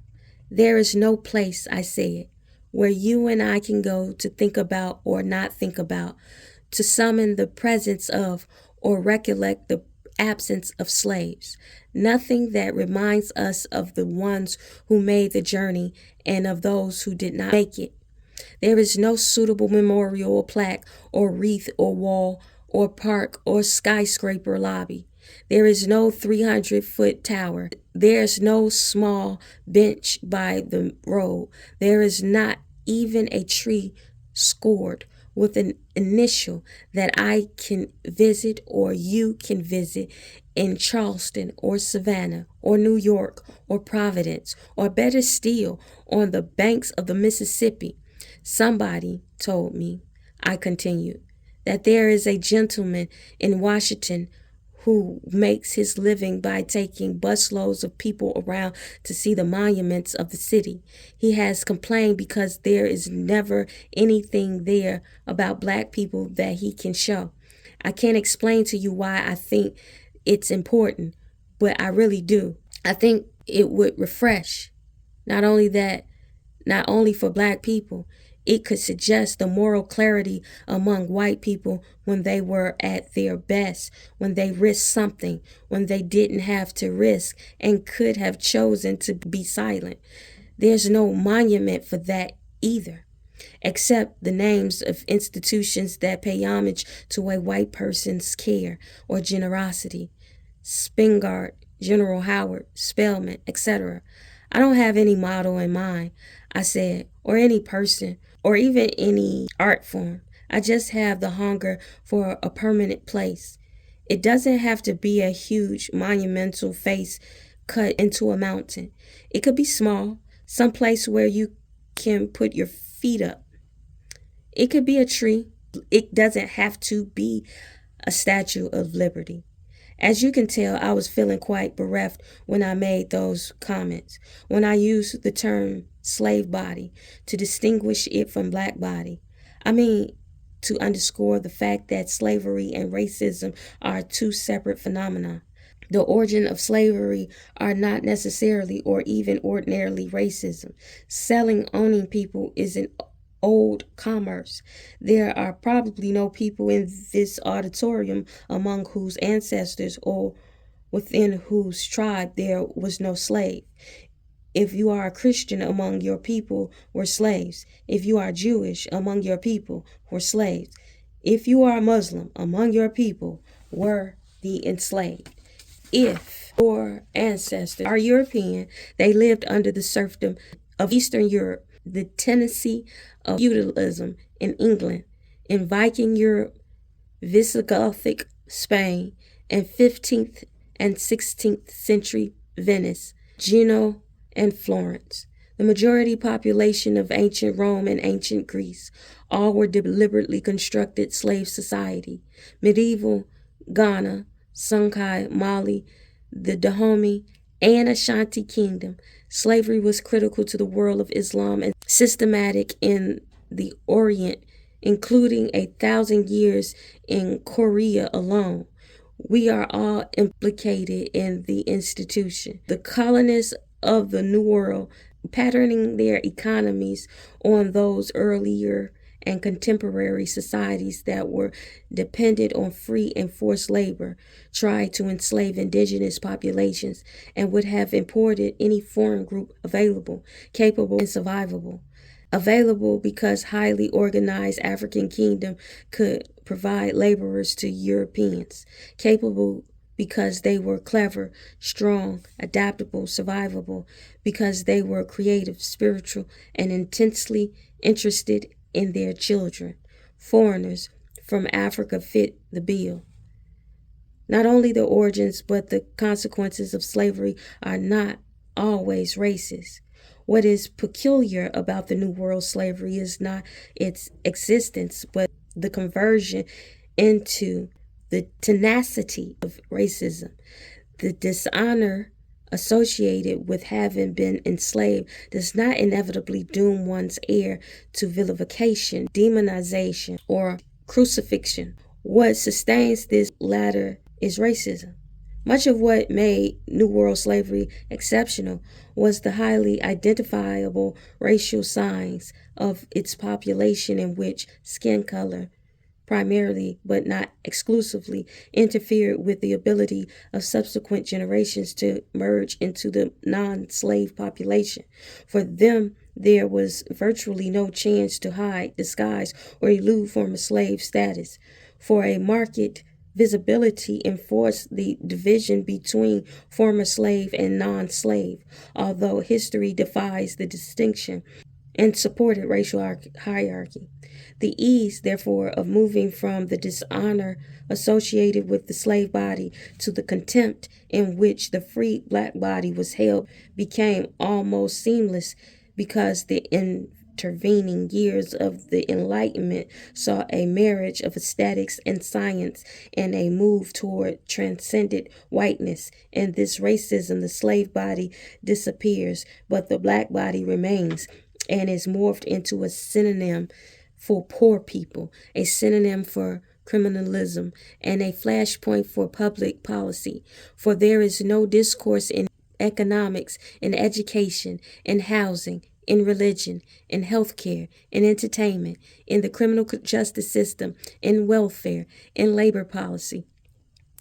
There is no place, I said, where you and I can go to think about or not think about, to summon the presence of or recollect the absence of slaves. Nothing that reminds us of the ones who made the journey and of those who did not make it. There is no suitable memorial or plaque or wreath or wall or park or skyscraper lobby. There is no 300-foot tower. There is no small bench by the road. There is not even a tree scored with an initial that I can visit or you can visit in Charleston or Savannah or New York or Providence, or better still, on the banks of the Mississippi. Somebody told me, I continued, that there is a gentleman in Washington who makes his living by taking busloads of people around to see the monuments of the city. He has complained because there is never anything there about black people that he can show. I can't explain to you why I think it's important, but I really do. I think it would refresh. Not only that, not only for black people, it could suggest the moral clarity among white people when they were at their best, when they risked something, when they didn't have to risk and could have chosen to be silent. There's no monument for that either, except the names of institutions that pay homage to a white person's care or generosity. Spingard, General Howard, Spelman, etc. I don't have any model in mind, I said, or any person, or even any art form. I just have the hunger for a permanent place. It doesn't have to be a huge monumental face cut into a mountain. It could be small, some place where you can put your feet up. It could be a tree. It doesn't have to be a Statue of Liberty. As you can tell, I was feeling quite bereft when I made those comments, when I used the term slave body to distinguish it from black body. I mean, to underscore the fact that slavery and racism are two separate phenomena. The origin of slavery are not necessarily or even ordinarily racism. Selling, owning people is an old commerce. There are probably no people in this auditorium among whose ancestors or within whose tribe there was no slave. If you are a Christian, among your people were slaves. If you are Jewish, among your people were slaves. If you are a Muslim, among your people were the enslaved. If your ancestors are European, they lived under the serfdom of Eastern Europe, the tendency of feudalism in England, in Viking Europe, Visigothic Spain, and 15th and 16th century Venice, Genoa, and Florence. The majority population of ancient Rome and ancient Greece, all were deliberately constructed slave society. Medieval Ghana, Songhai, Mali, the Dahomey, and Ashanti Kingdom, slavery was critical to the world of Islam and systematic in the Orient, including 1,000 years in Korea alone. We are all implicated in the institution. The colonists of the New World, patterning their economies on those earlier and contemporary societies that were dependent on free and forced labor, tried to enslave indigenous populations and would have imported any foreign group available, capable, and survivable. Available because highly organized African kingdom could provide laborers to Europeans. Capable because they were clever, strong, adaptable, survivable, because they were creative, spiritual, and intensely interested in their children. Foreigners from Africa fit the bill. Not only the origins, but the consequences of slavery are not always racist. What is peculiar about the New World slavery is not its existence, but the conversion into the tenacity of racism. The dishonor associated with having been enslaved does not inevitably doom one's heir to vilification, demonization, or crucifixion. What sustains this latter is racism. Much of what made New World slavery exceptional was the highly identifiable racial signs of its population, in which skin color, primarily but not exclusively, interfered with the ability of subsequent generations to merge into the non-slave population. For them, there was virtually no chance to hide, disguise, or elude former slave status. For a market visibility enforced the division between former slave and non-slave, although history defies the distinction and supported racial hierarchy. The ease, therefore, of moving from the dishonor associated with the slave body to the contempt in which the free black body was held became almost seamless because the intervening years of the Enlightenment saw a marriage of aesthetics and science and a move toward transcendent whiteness. In this racism, the slave body disappears, but the black body remains and is morphed into a synonym for poor people, a synonym for criminalism, and a flashpoint for public policy. For there is no discourse in economics, in education, in housing, in religion, in healthcare, in entertainment, in the criminal justice system, in welfare, in labor policy,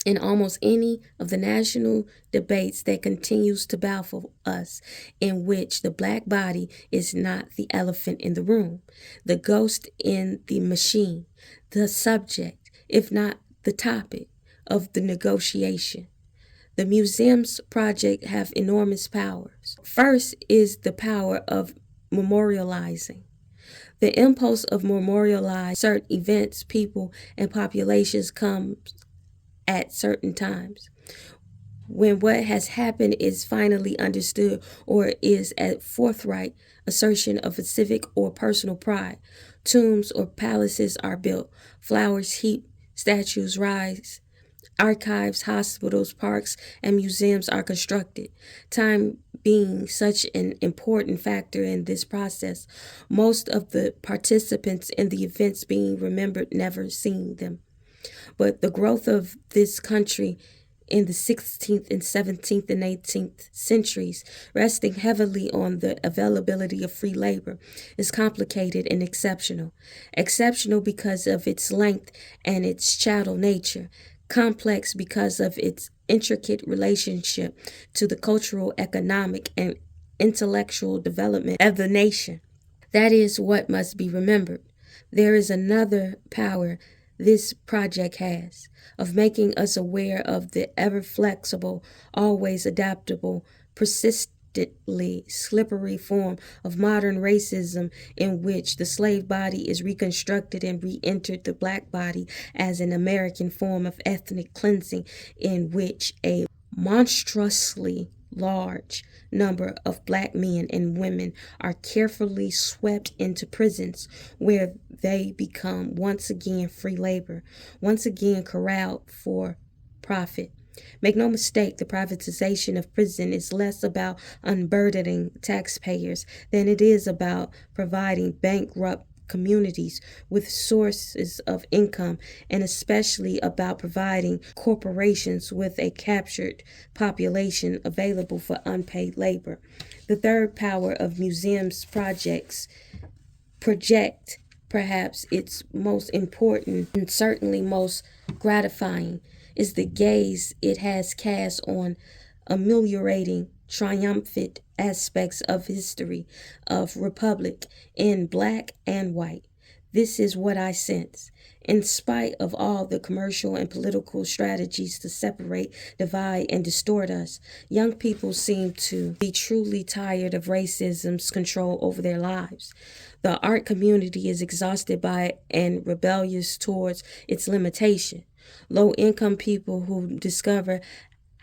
in almost any of the national debates that continues to baffle us, in which the black body is not the elephant in the room, the ghost in the machine, the subject, if not the topic, of the negotiation. The museum's project have enormous powers. First is the power of memorializing. The impulse of memorialize certain events, people, and populations comes at certain times. When what has happened is finally understood or is a forthright assertion of a civic or personal pride, tombs or palaces are built, flowers heaped, statues rise, archives, hospitals, parks, and museums are constructed. Time being such an important factor in this process, most of the participants in the events being remembered never seen them. But the growth of this country in the 16th and 17th and 18th centuries, resting heavily on the availability of free labor, is complicated and exceptional. Exceptional because of its length and its chattel nature, complex because of its intricate relationship to the cultural, economic, and intellectual development of the nation. That is what must be remembered. There is another power this project has of making us aware of the ever flexible, always adaptable, persistently slippery form of modern racism in which the slave body is reconstructed and re-entered the black body as an American form of ethnic cleansing in which a monstrously large number of black men and women are carefully swept into prisons where they become once again free labor, once again corralled for profit. Make no mistake, the privatization of prison is less about unburdening taxpayers than it is about providing bankrupt communities with sources of income, and especially about providing corporations with a captured population available for unpaid labor. The third power of museums project perhaps its most important and certainly most gratifying is the gaze it has cast on ameliorating triumphant aspects of history of republic in black and white. This is what I sense. In spite of all the commercial and political strategies to separate, divide, and distort us, young people seem to be truly tired of racism's control over their lives. The art community is exhausted by it and rebellious towards its limitation. Low-income people who discover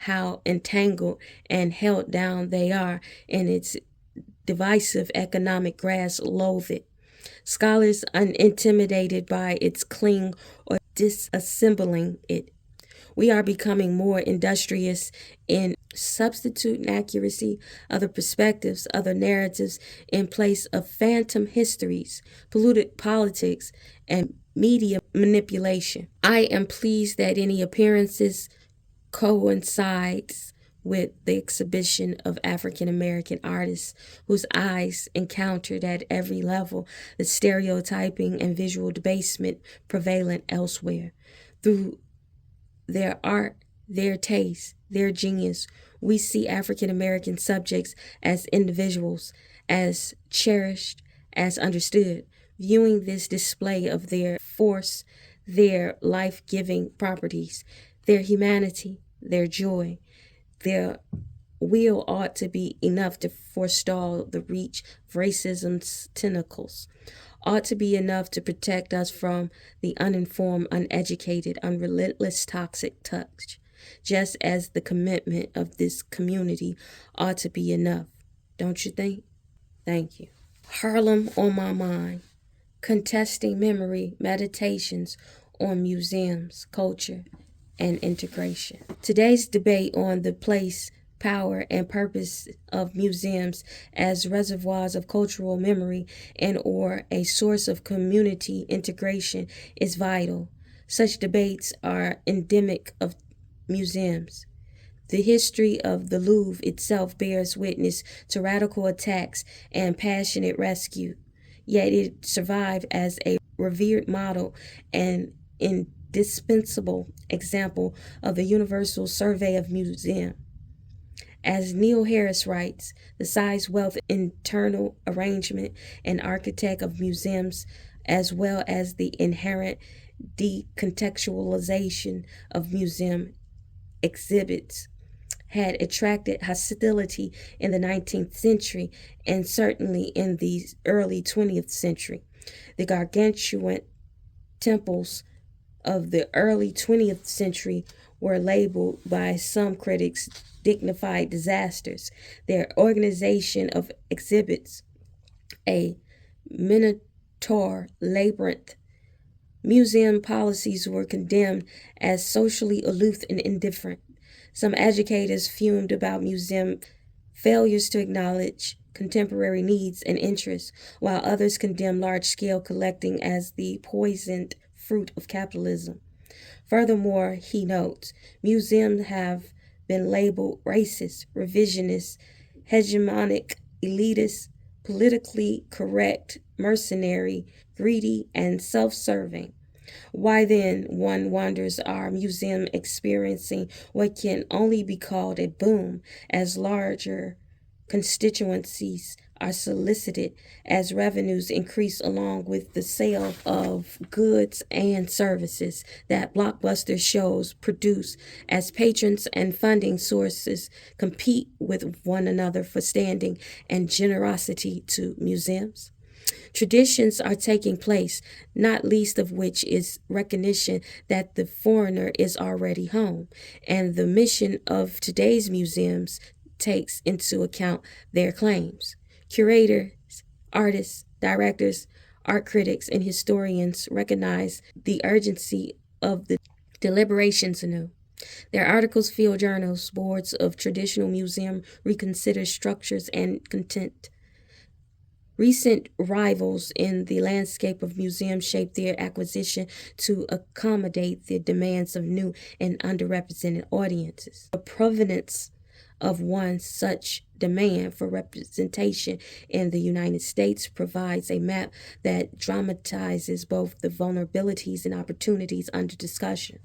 how entangled and held down they are in its divisive economic grasp loathe it. Scholars unintimidated by its cling or disassembling it. We are becoming more industrious in substituting accuracy, other perspectives, other narratives in place of phantom histories, polluted politics, and media manipulation. I am pleased that any appearances coincides with the exhibition of African American artists whose eyes encountered at every level the stereotyping and visual debasement prevalent elsewhere. Through their art, their taste, their genius, we see African American subjects as individuals, as cherished, as understood. Viewing this display of their force, their life-giving properties, their humanity, their joy, their will ought to be enough to forestall the reach of racism's tentacles. ought to be enough to protect us from the uninformed, uneducated, unrelentless toxic touch, just as the commitment of this community ought to be enough. Don't you think? Thank you. Harlem on my mind. Contesting memory meditations on museums, culture, and integration. Today's debate on the place, power, and purpose of museums as reservoirs of cultural memory and or a source of community integration is vital. Such debates are endemic of museums. The history of the Louvre itself bears witness to radical attacks and passionate rescue, yet it survived as a revered model and indispensable example of the universal survey of museum. As Neil Harris writes, the size, wealth, internal arrangement, and architect of museums, as well as the inherent decontextualization of museum exhibits, had attracted hostility in the 19th century and certainly in the early 20th century. The gargantuan temples of the early 20th century were labeled by some critics dignified disasters. Their organization of exhibits, a minotaur labyrinth. Museum policies were condemned as socially aloof and indifferent. Some educators fumed about museum failures to acknowledge contemporary needs and interests, while others condemned large-scale collecting as the poisoned fruit of capitalism. Furthermore, he notes, museums have been labeled racist, revisionist, hegemonic, elitist, politically correct, mercenary, greedy, and self-serving. Why then, one wonders, are museums experiencing what can only be called a boom as larger constituencies are solicited, as revenues increase along with the sale of goods and services that blockbuster shows produce, as patrons and funding sources compete with one another for standing and generosity to museums? Traditions are taking place, not least of which is recognition that the foreigner is already home, and the mission of today's museums takes into account their claims. Curators, artists, directors, art critics, and historians recognize the urgency of the deliberations anew. Their articles fill journals, boards of traditional museum reconsider structures and content. Recent rivals in the landscape of museums shape their acquisition to accommodate the demands of new and underrepresented audiences. The provenance of one such demand for representation in the United States provides a map that dramatizes both the vulnerabilities and opportunities under discussion.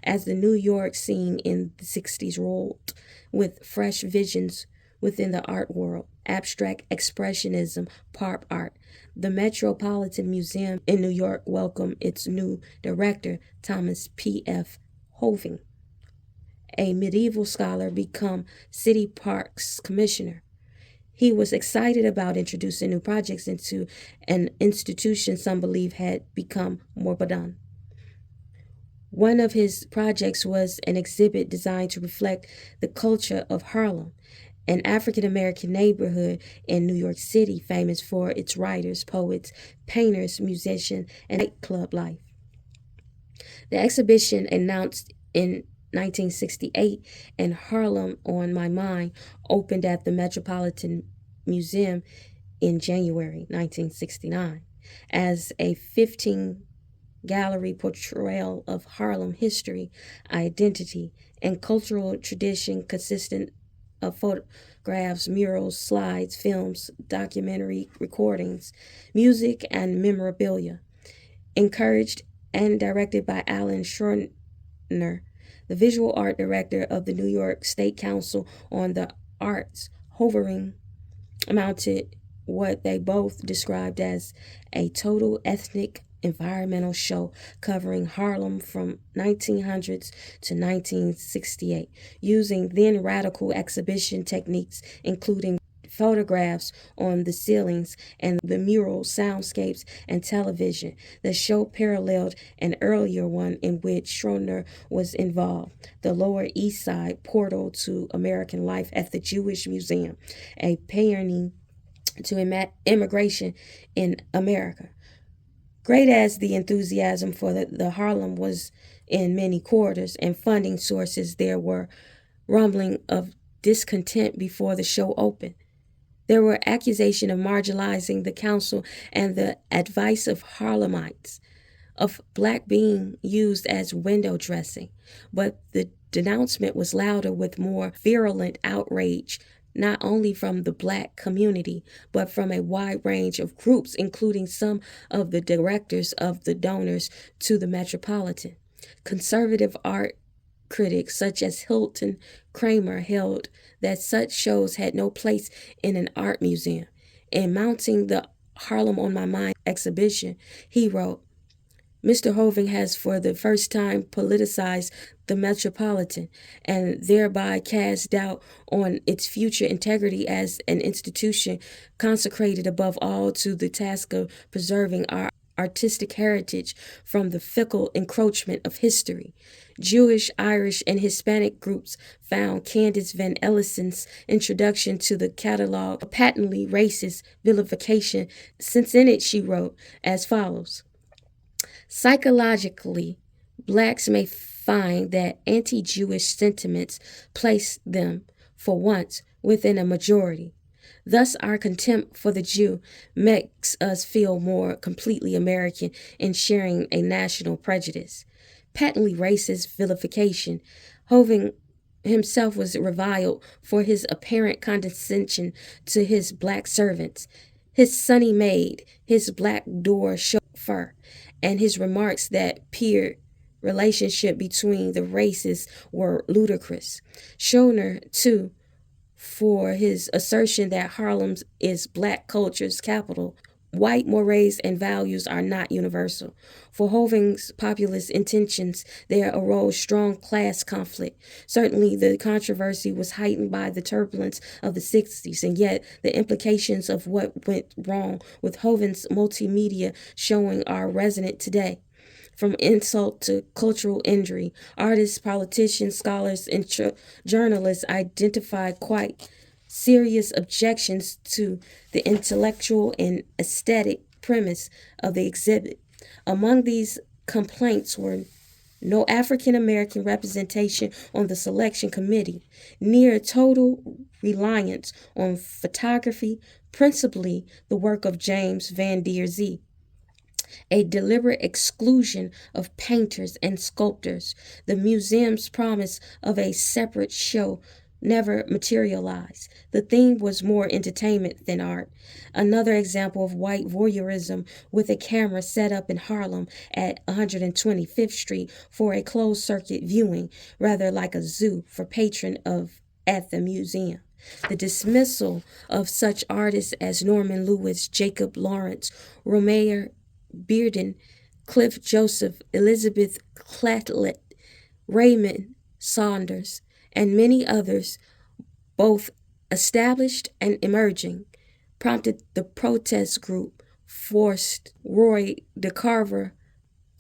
As the New York scene in the 60s rolled with fresh visions within the art world, abstract expressionism, pop art, the Metropolitan Museum in New York welcomed its new director, Thomas P.F. Hoving, a medieval scholar, become City Parks Commissioner. He was excited about introducing new projects into an institution some believe had become moribund. One of his projects was an exhibit designed to reflect the culture of Harlem, an African-American neighborhood in New York City famous for its writers, poets, painters, musicians, and nightclub life. The exhibition, announced in 1968 and Harlem on My Mind, opened at the Metropolitan Museum in January 1969 as a 15-gallery portrayal of Harlem history, identity, and cultural tradition consistent of photographs, murals, slides, films, documentary recordings, music, and memorabilia. Encouraged and directed by Alan Schroeder, the visual art director of the New York State Council on the Arts, Hovering mounted what they both described as a total ethnic environmental show covering Harlem from 1900s to 1968, using then radical exhibition techniques, including photographs on the ceilings and the mural soundscapes and television. The show paralleled an earlier one in which Schroeder was involved, the Lower East Side Portal to American Life at the Jewish Museum, a pioneer to immigration in America. Great as the enthusiasm for the Harlem was in many quarters and funding sources, there were rumbling of discontent before the show opened. There were accusations of marginalizing the council and the advice of Harlemites, of black being used as window dressing. But the denouncement was louder with more virulent outrage, not only from the black community, but from a wide range of groups, including some of the directors of the donors to the Metropolitan. Conservative art critics such as Hilton Kramer held that such shows had no place in an art museum. In mounting the Harlem on My Mind exhibition, he wrote, Mr. Hoving has for the first time politicized the Metropolitan and thereby cast doubt on its future integrity as an institution consecrated above all to the task of preserving our artistic heritage from the fickle encroachment of history. Jewish, Irish, and Hispanic groups found Candace Van Ellison's introduction to the catalog a patently racist vilification, since in it she wrote as follows. Psychologically, blacks may find that anti-Jewish sentiments place them, for once, within a majority. Thus, our contempt for the Jew makes us feel more completely American in sharing a national prejudice. Patently racist vilification. Hoving himself was reviled for his apparent condescension to his black servants, his sunny maid, his black door chauffeur, and his remarks that peer relationship between the races were ludicrous. Schroeder, too, for his assertion that Harlem is black culture's capital. White mores and values are not universal. For Hoving's populist intentions, there arose strong class conflict. Certainly, the controversy was heightened by the turbulence of the 60s, and yet the implications of what went wrong with Hoving's multimedia showing are resonant today. From insult to cultural injury, artists, politicians, scholars, and journalists identify quite serious objections to the intellectual and aesthetic premise of the exhibit. Among these complaints were no African American representation on the selection committee, near total reliance on photography, principally the work of James Van Der Zee, a deliberate exclusion of painters and sculptors. The museum's promise of a separate show never materialized. The theme was more entertainment than art. Another example of white voyeurism with a camera set up in Harlem at 125th Street for a closed-circuit viewing, rather like a zoo for patron of at the museum. The dismissal of such artists as Norman Lewis, Jacob Lawrence, Romare Bearden, Cliff Joseph, Elizabeth Catlett, Raymond Saunders, and many others, both established and emerging, prompted the protest group, forced Roy DeCarver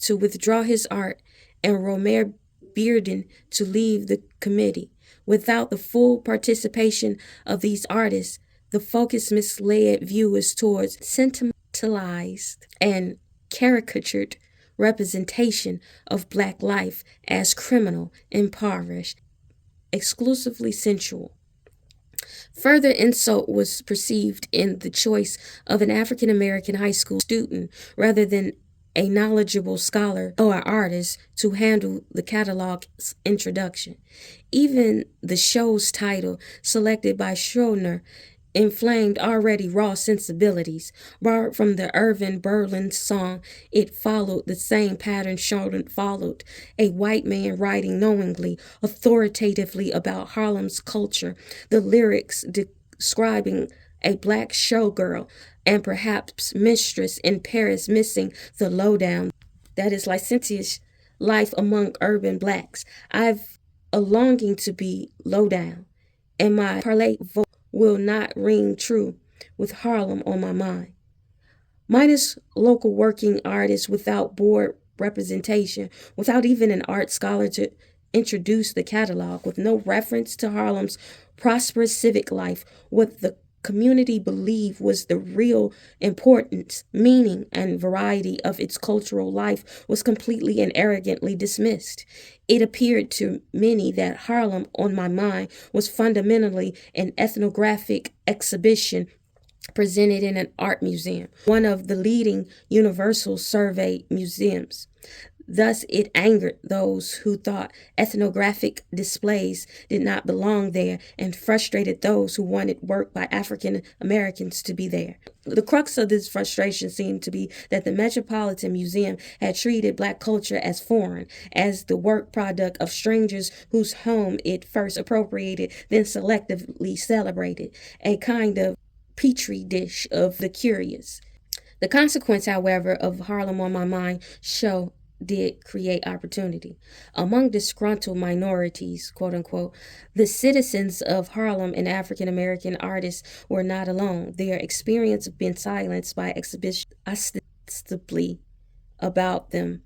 to withdraw his art and Romare Bearden to leave the committee. Without the full participation of these artists, the focus misled viewers towards sentimentalized and caricatured representation of black life as criminal, impoverished, exclusively sensual. Further insult was perceived in the choice of an African American high school student rather than a knowledgeable scholar or artist to handle the catalog's introduction. Even the show's title, selected by Schroeder, inflamed already raw sensibilities. Borrowed from the Irving Berlin song, it followed the same pattern Schroeder followed, a white man writing knowingly, authoritatively about Harlem's culture, the lyrics describing a black showgirl and perhaps mistress in Paris missing the lowdown, that is licentious life among urban blacks. I've a longing to be low down, and my parley will not ring true with Harlem on my mind. Minus local working artists without board representation, without even an art scholar to introduce the catalog, with no reference to Harlem's prosperous civic life, what the community believed was the real importance, meaning, and variety of its cultural life was completely and arrogantly dismissed. It appeared to many that Harlem, on my mind, was fundamentally an ethnographic exhibition presented in an art museum, one of the leading universal survey museums. Thus, it angered those who thought ethnographic displays did not belong there and frustrated those who wanted work by African Americans to be there. The crux of this frustration seemed to be that the Metropolitan Museum had treated black culture as foreign, as the work product of strangers whose home it first appropriated, then selectively celebrated, a kind of petri dish of the curious. The consequence, however, of Harlem on my mind show did create opportunity. Among disgruntled minorities, quote unquote, the citizens of Harlem and African American artists were not alone. Their experience of being silenced by exhibition ostensibly about them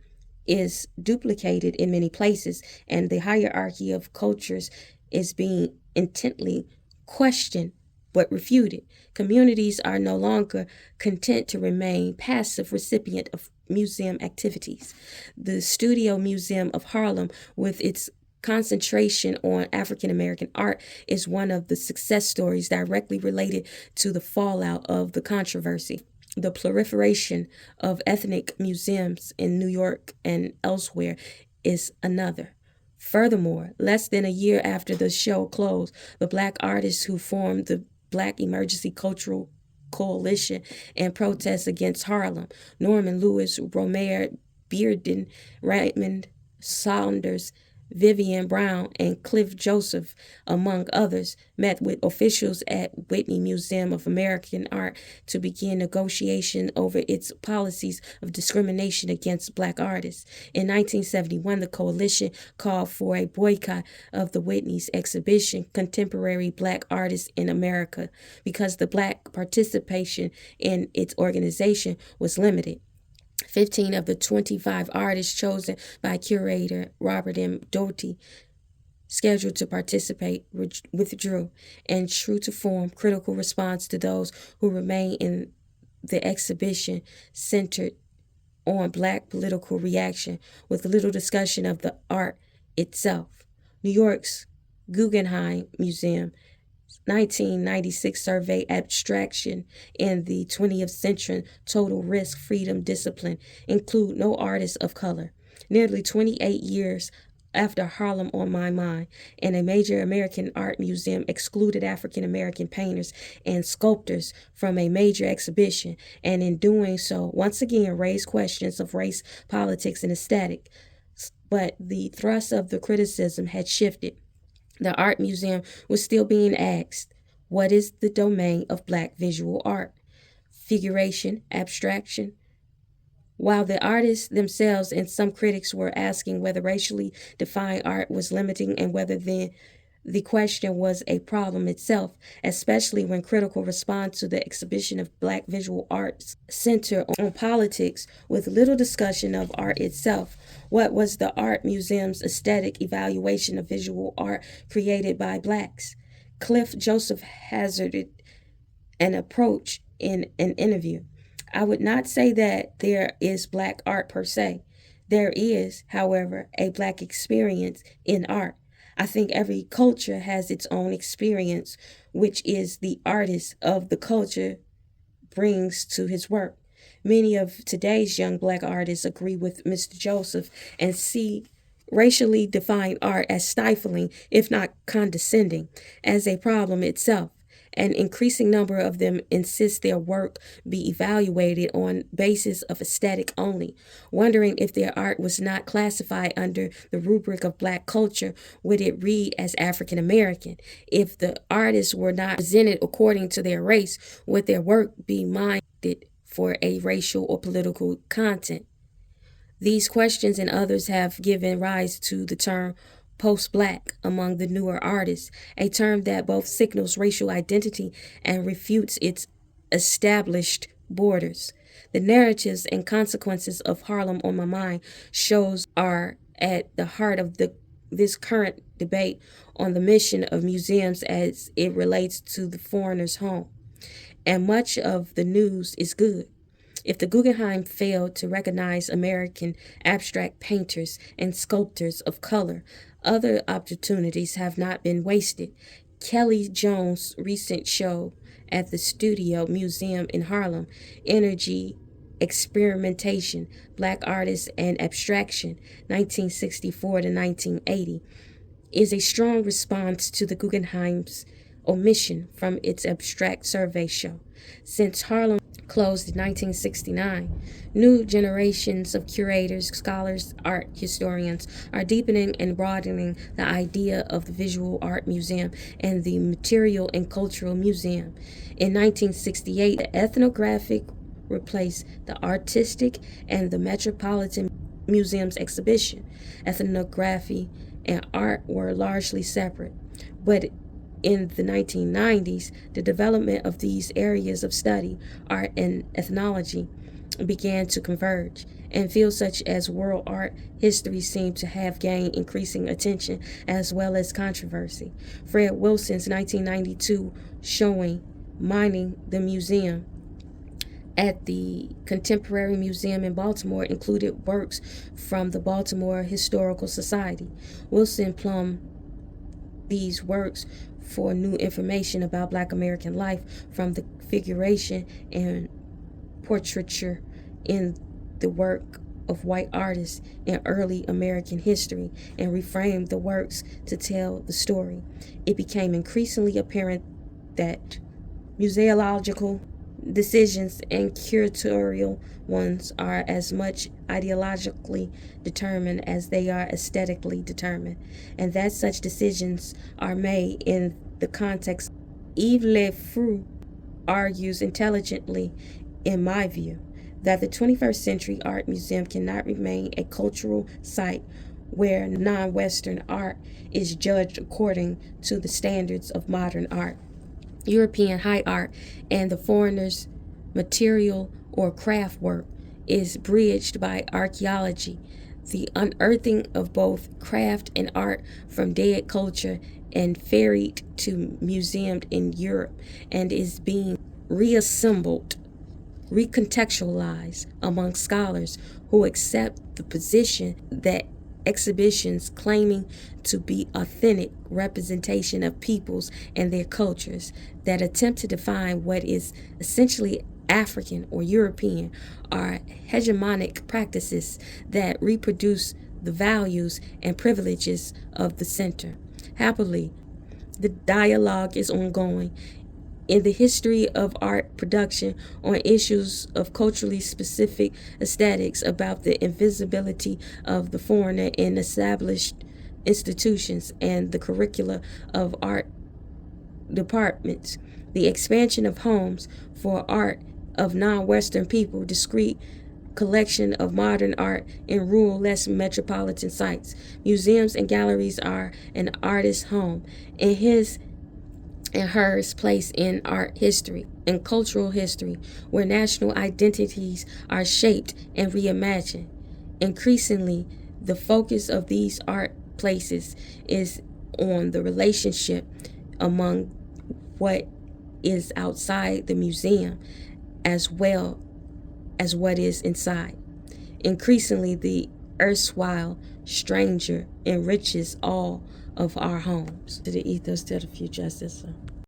is duplicated in many places, and the hierarchy of cultures is being intently questioned but refuted. Communities are no longer content to remain passive recipient of museum activities. The Studio Museum of Harlem, with its concentration on African American art, is one of the success stories directly related to the fallout of the controversy. The proliferation of ethnic museums in New York and elsewhere is another. Furthermore, less than a year after the show closed, the black artists who formed the Black Emergency Cultural Coalition in protest against Harlem, Norman Lewis, Romare Bearden, Raymond Saunders, Vivian Brown, and Cliff Joseph, among others, met with officials at Whitney Museum of American Art to begin negotiation over its policies of discrimination against black artists. In 1971, the coalition called for a boycott of the Whitney's exhibition, Contemporary Black Artists in America, because the black participation in its organization was limited. 15 of the 25 artists chosen by curator Robert M. Doty, scheduled to participate, withdrew, and true to form, critical response to those who remain in the exhibition centered on black political reaction with little discussion of the art itself. New York's Guggenheim Museum 1996 survey abstraction in the 20th century total risk freedom discipline include no artists of color. Nearly 28 years after Harlem on my mind, and a major American art museum excluded African American painters and sculptors from a major exhibition, and in doing so, once again raised questions of race, politics, and aesthetic. But the thrust of the criticism had shifted. The art museum was still being asked, what is the domain of black visual art? Figuration, abstraction? While the artists themselves and some critics were asking whether racially defined art was limiting and whether then the question was a problem itself, especially when critical response to the exhibition of black visual arts center on politics with little discussion of art itself. What was the art museum's aesthetic evaluation of visual art created by blacks? Cliff Joseph hazarded an approach in an interview. I would not say that there is black art per se. There is, however, a black experience in art. I think every culture has its own experience, which is the artist of the culture brings to his work. Many of today's young black artists agree with Mr. Joseph and see racially defined art as stifling, if not condescending, as a problem itself. An increasing number of them insist their work be evaluated on basis of aesthetic only, wondering if their art was not classified under the rubric of black culture, would it read as African American? If the artists were not presented according to their race, would their work be minded for a racial or political content? These questions and others have given rise to the term post-black among the newer artists, a term that both signals racial identity and refutes its established borders. The narratives and consequences of Harlem on My Mind shows are at the heart of this current debate on the mission of museums as it relates to the foreigner's home. And much of the news is good. If the Guggenheim failed to recognize American abstract painters and sculptors of color, other opportunities have not been wasted. Kelly Jones' recent show at the Studio Museum in Harlem, Energy, Experimentation, Black Artists and Abstraction, 1964 to 1980, is a strong response to the Guggenheim's omission from its abstract survey show. Since Harlem closed in 1969, new generations of curators, scholars, art historians are deepening and broadening the idea of the visual art museum and the material and cultural museum. In 1968, the ethnographic replaced the artistic and the Metropolitan Museum's exhibition. Ethnography and art were largely separate, but in the 1990s, the development of these areas of study, art and ethnology, began to converge, and fields such as world art history seem to have gained increasing attention as well as controversy. Fred Wilson's 1992 showing, Mining the Museum, at the Contemporary Museum in Baltimore included works from the Baltimore Historical Society. Wilson plumbed these works for new information about Black American life, from the figuration and portraiture in the work of white artists in early American history, and reframed the works to tell the story. It became increasingly apparent that museological decisions and curatorial ones are as much ideologically determined as they are aesthetically determined, and that such decisions are made in the context. Yves Lefroux argues intelligently, in my view, that the 21st century art museum cannot remain a cultural site where non-Western art is judged according to the standards of modern art. European high art and the foreigner's material or craft work is bridged by archaeology, the unearthing of both craft and art from dead culture and ferried to museums in Europe, and is being reassembled, recontextualized among scholars who accept the position that exhibitions claiming to be authentic representation of peoples and their cultures that attempt to define what is essentially African or European are hegemonic practices that reproduce the values and privileges of the center. Happily, the dialogue is ongoing in the history of art production on issues of culturally specific aesthetics about the invisibility of the foreigner in established institutions and the curricula of art departments, the expansion of homes for art of non-Western people, discrete collection of modern art in rural, less metropolitan sites. Museums and galleries are an artist's home, and his and hers place in art history and cultural history, where national identities are shaped and reimagined. Increasingly, the focus of these art places is on the relationship among what is outside the museum as well as what is inside. Increasingly, the erstwhile stranger enriches all of our homes. To the ethos, to the future, justice.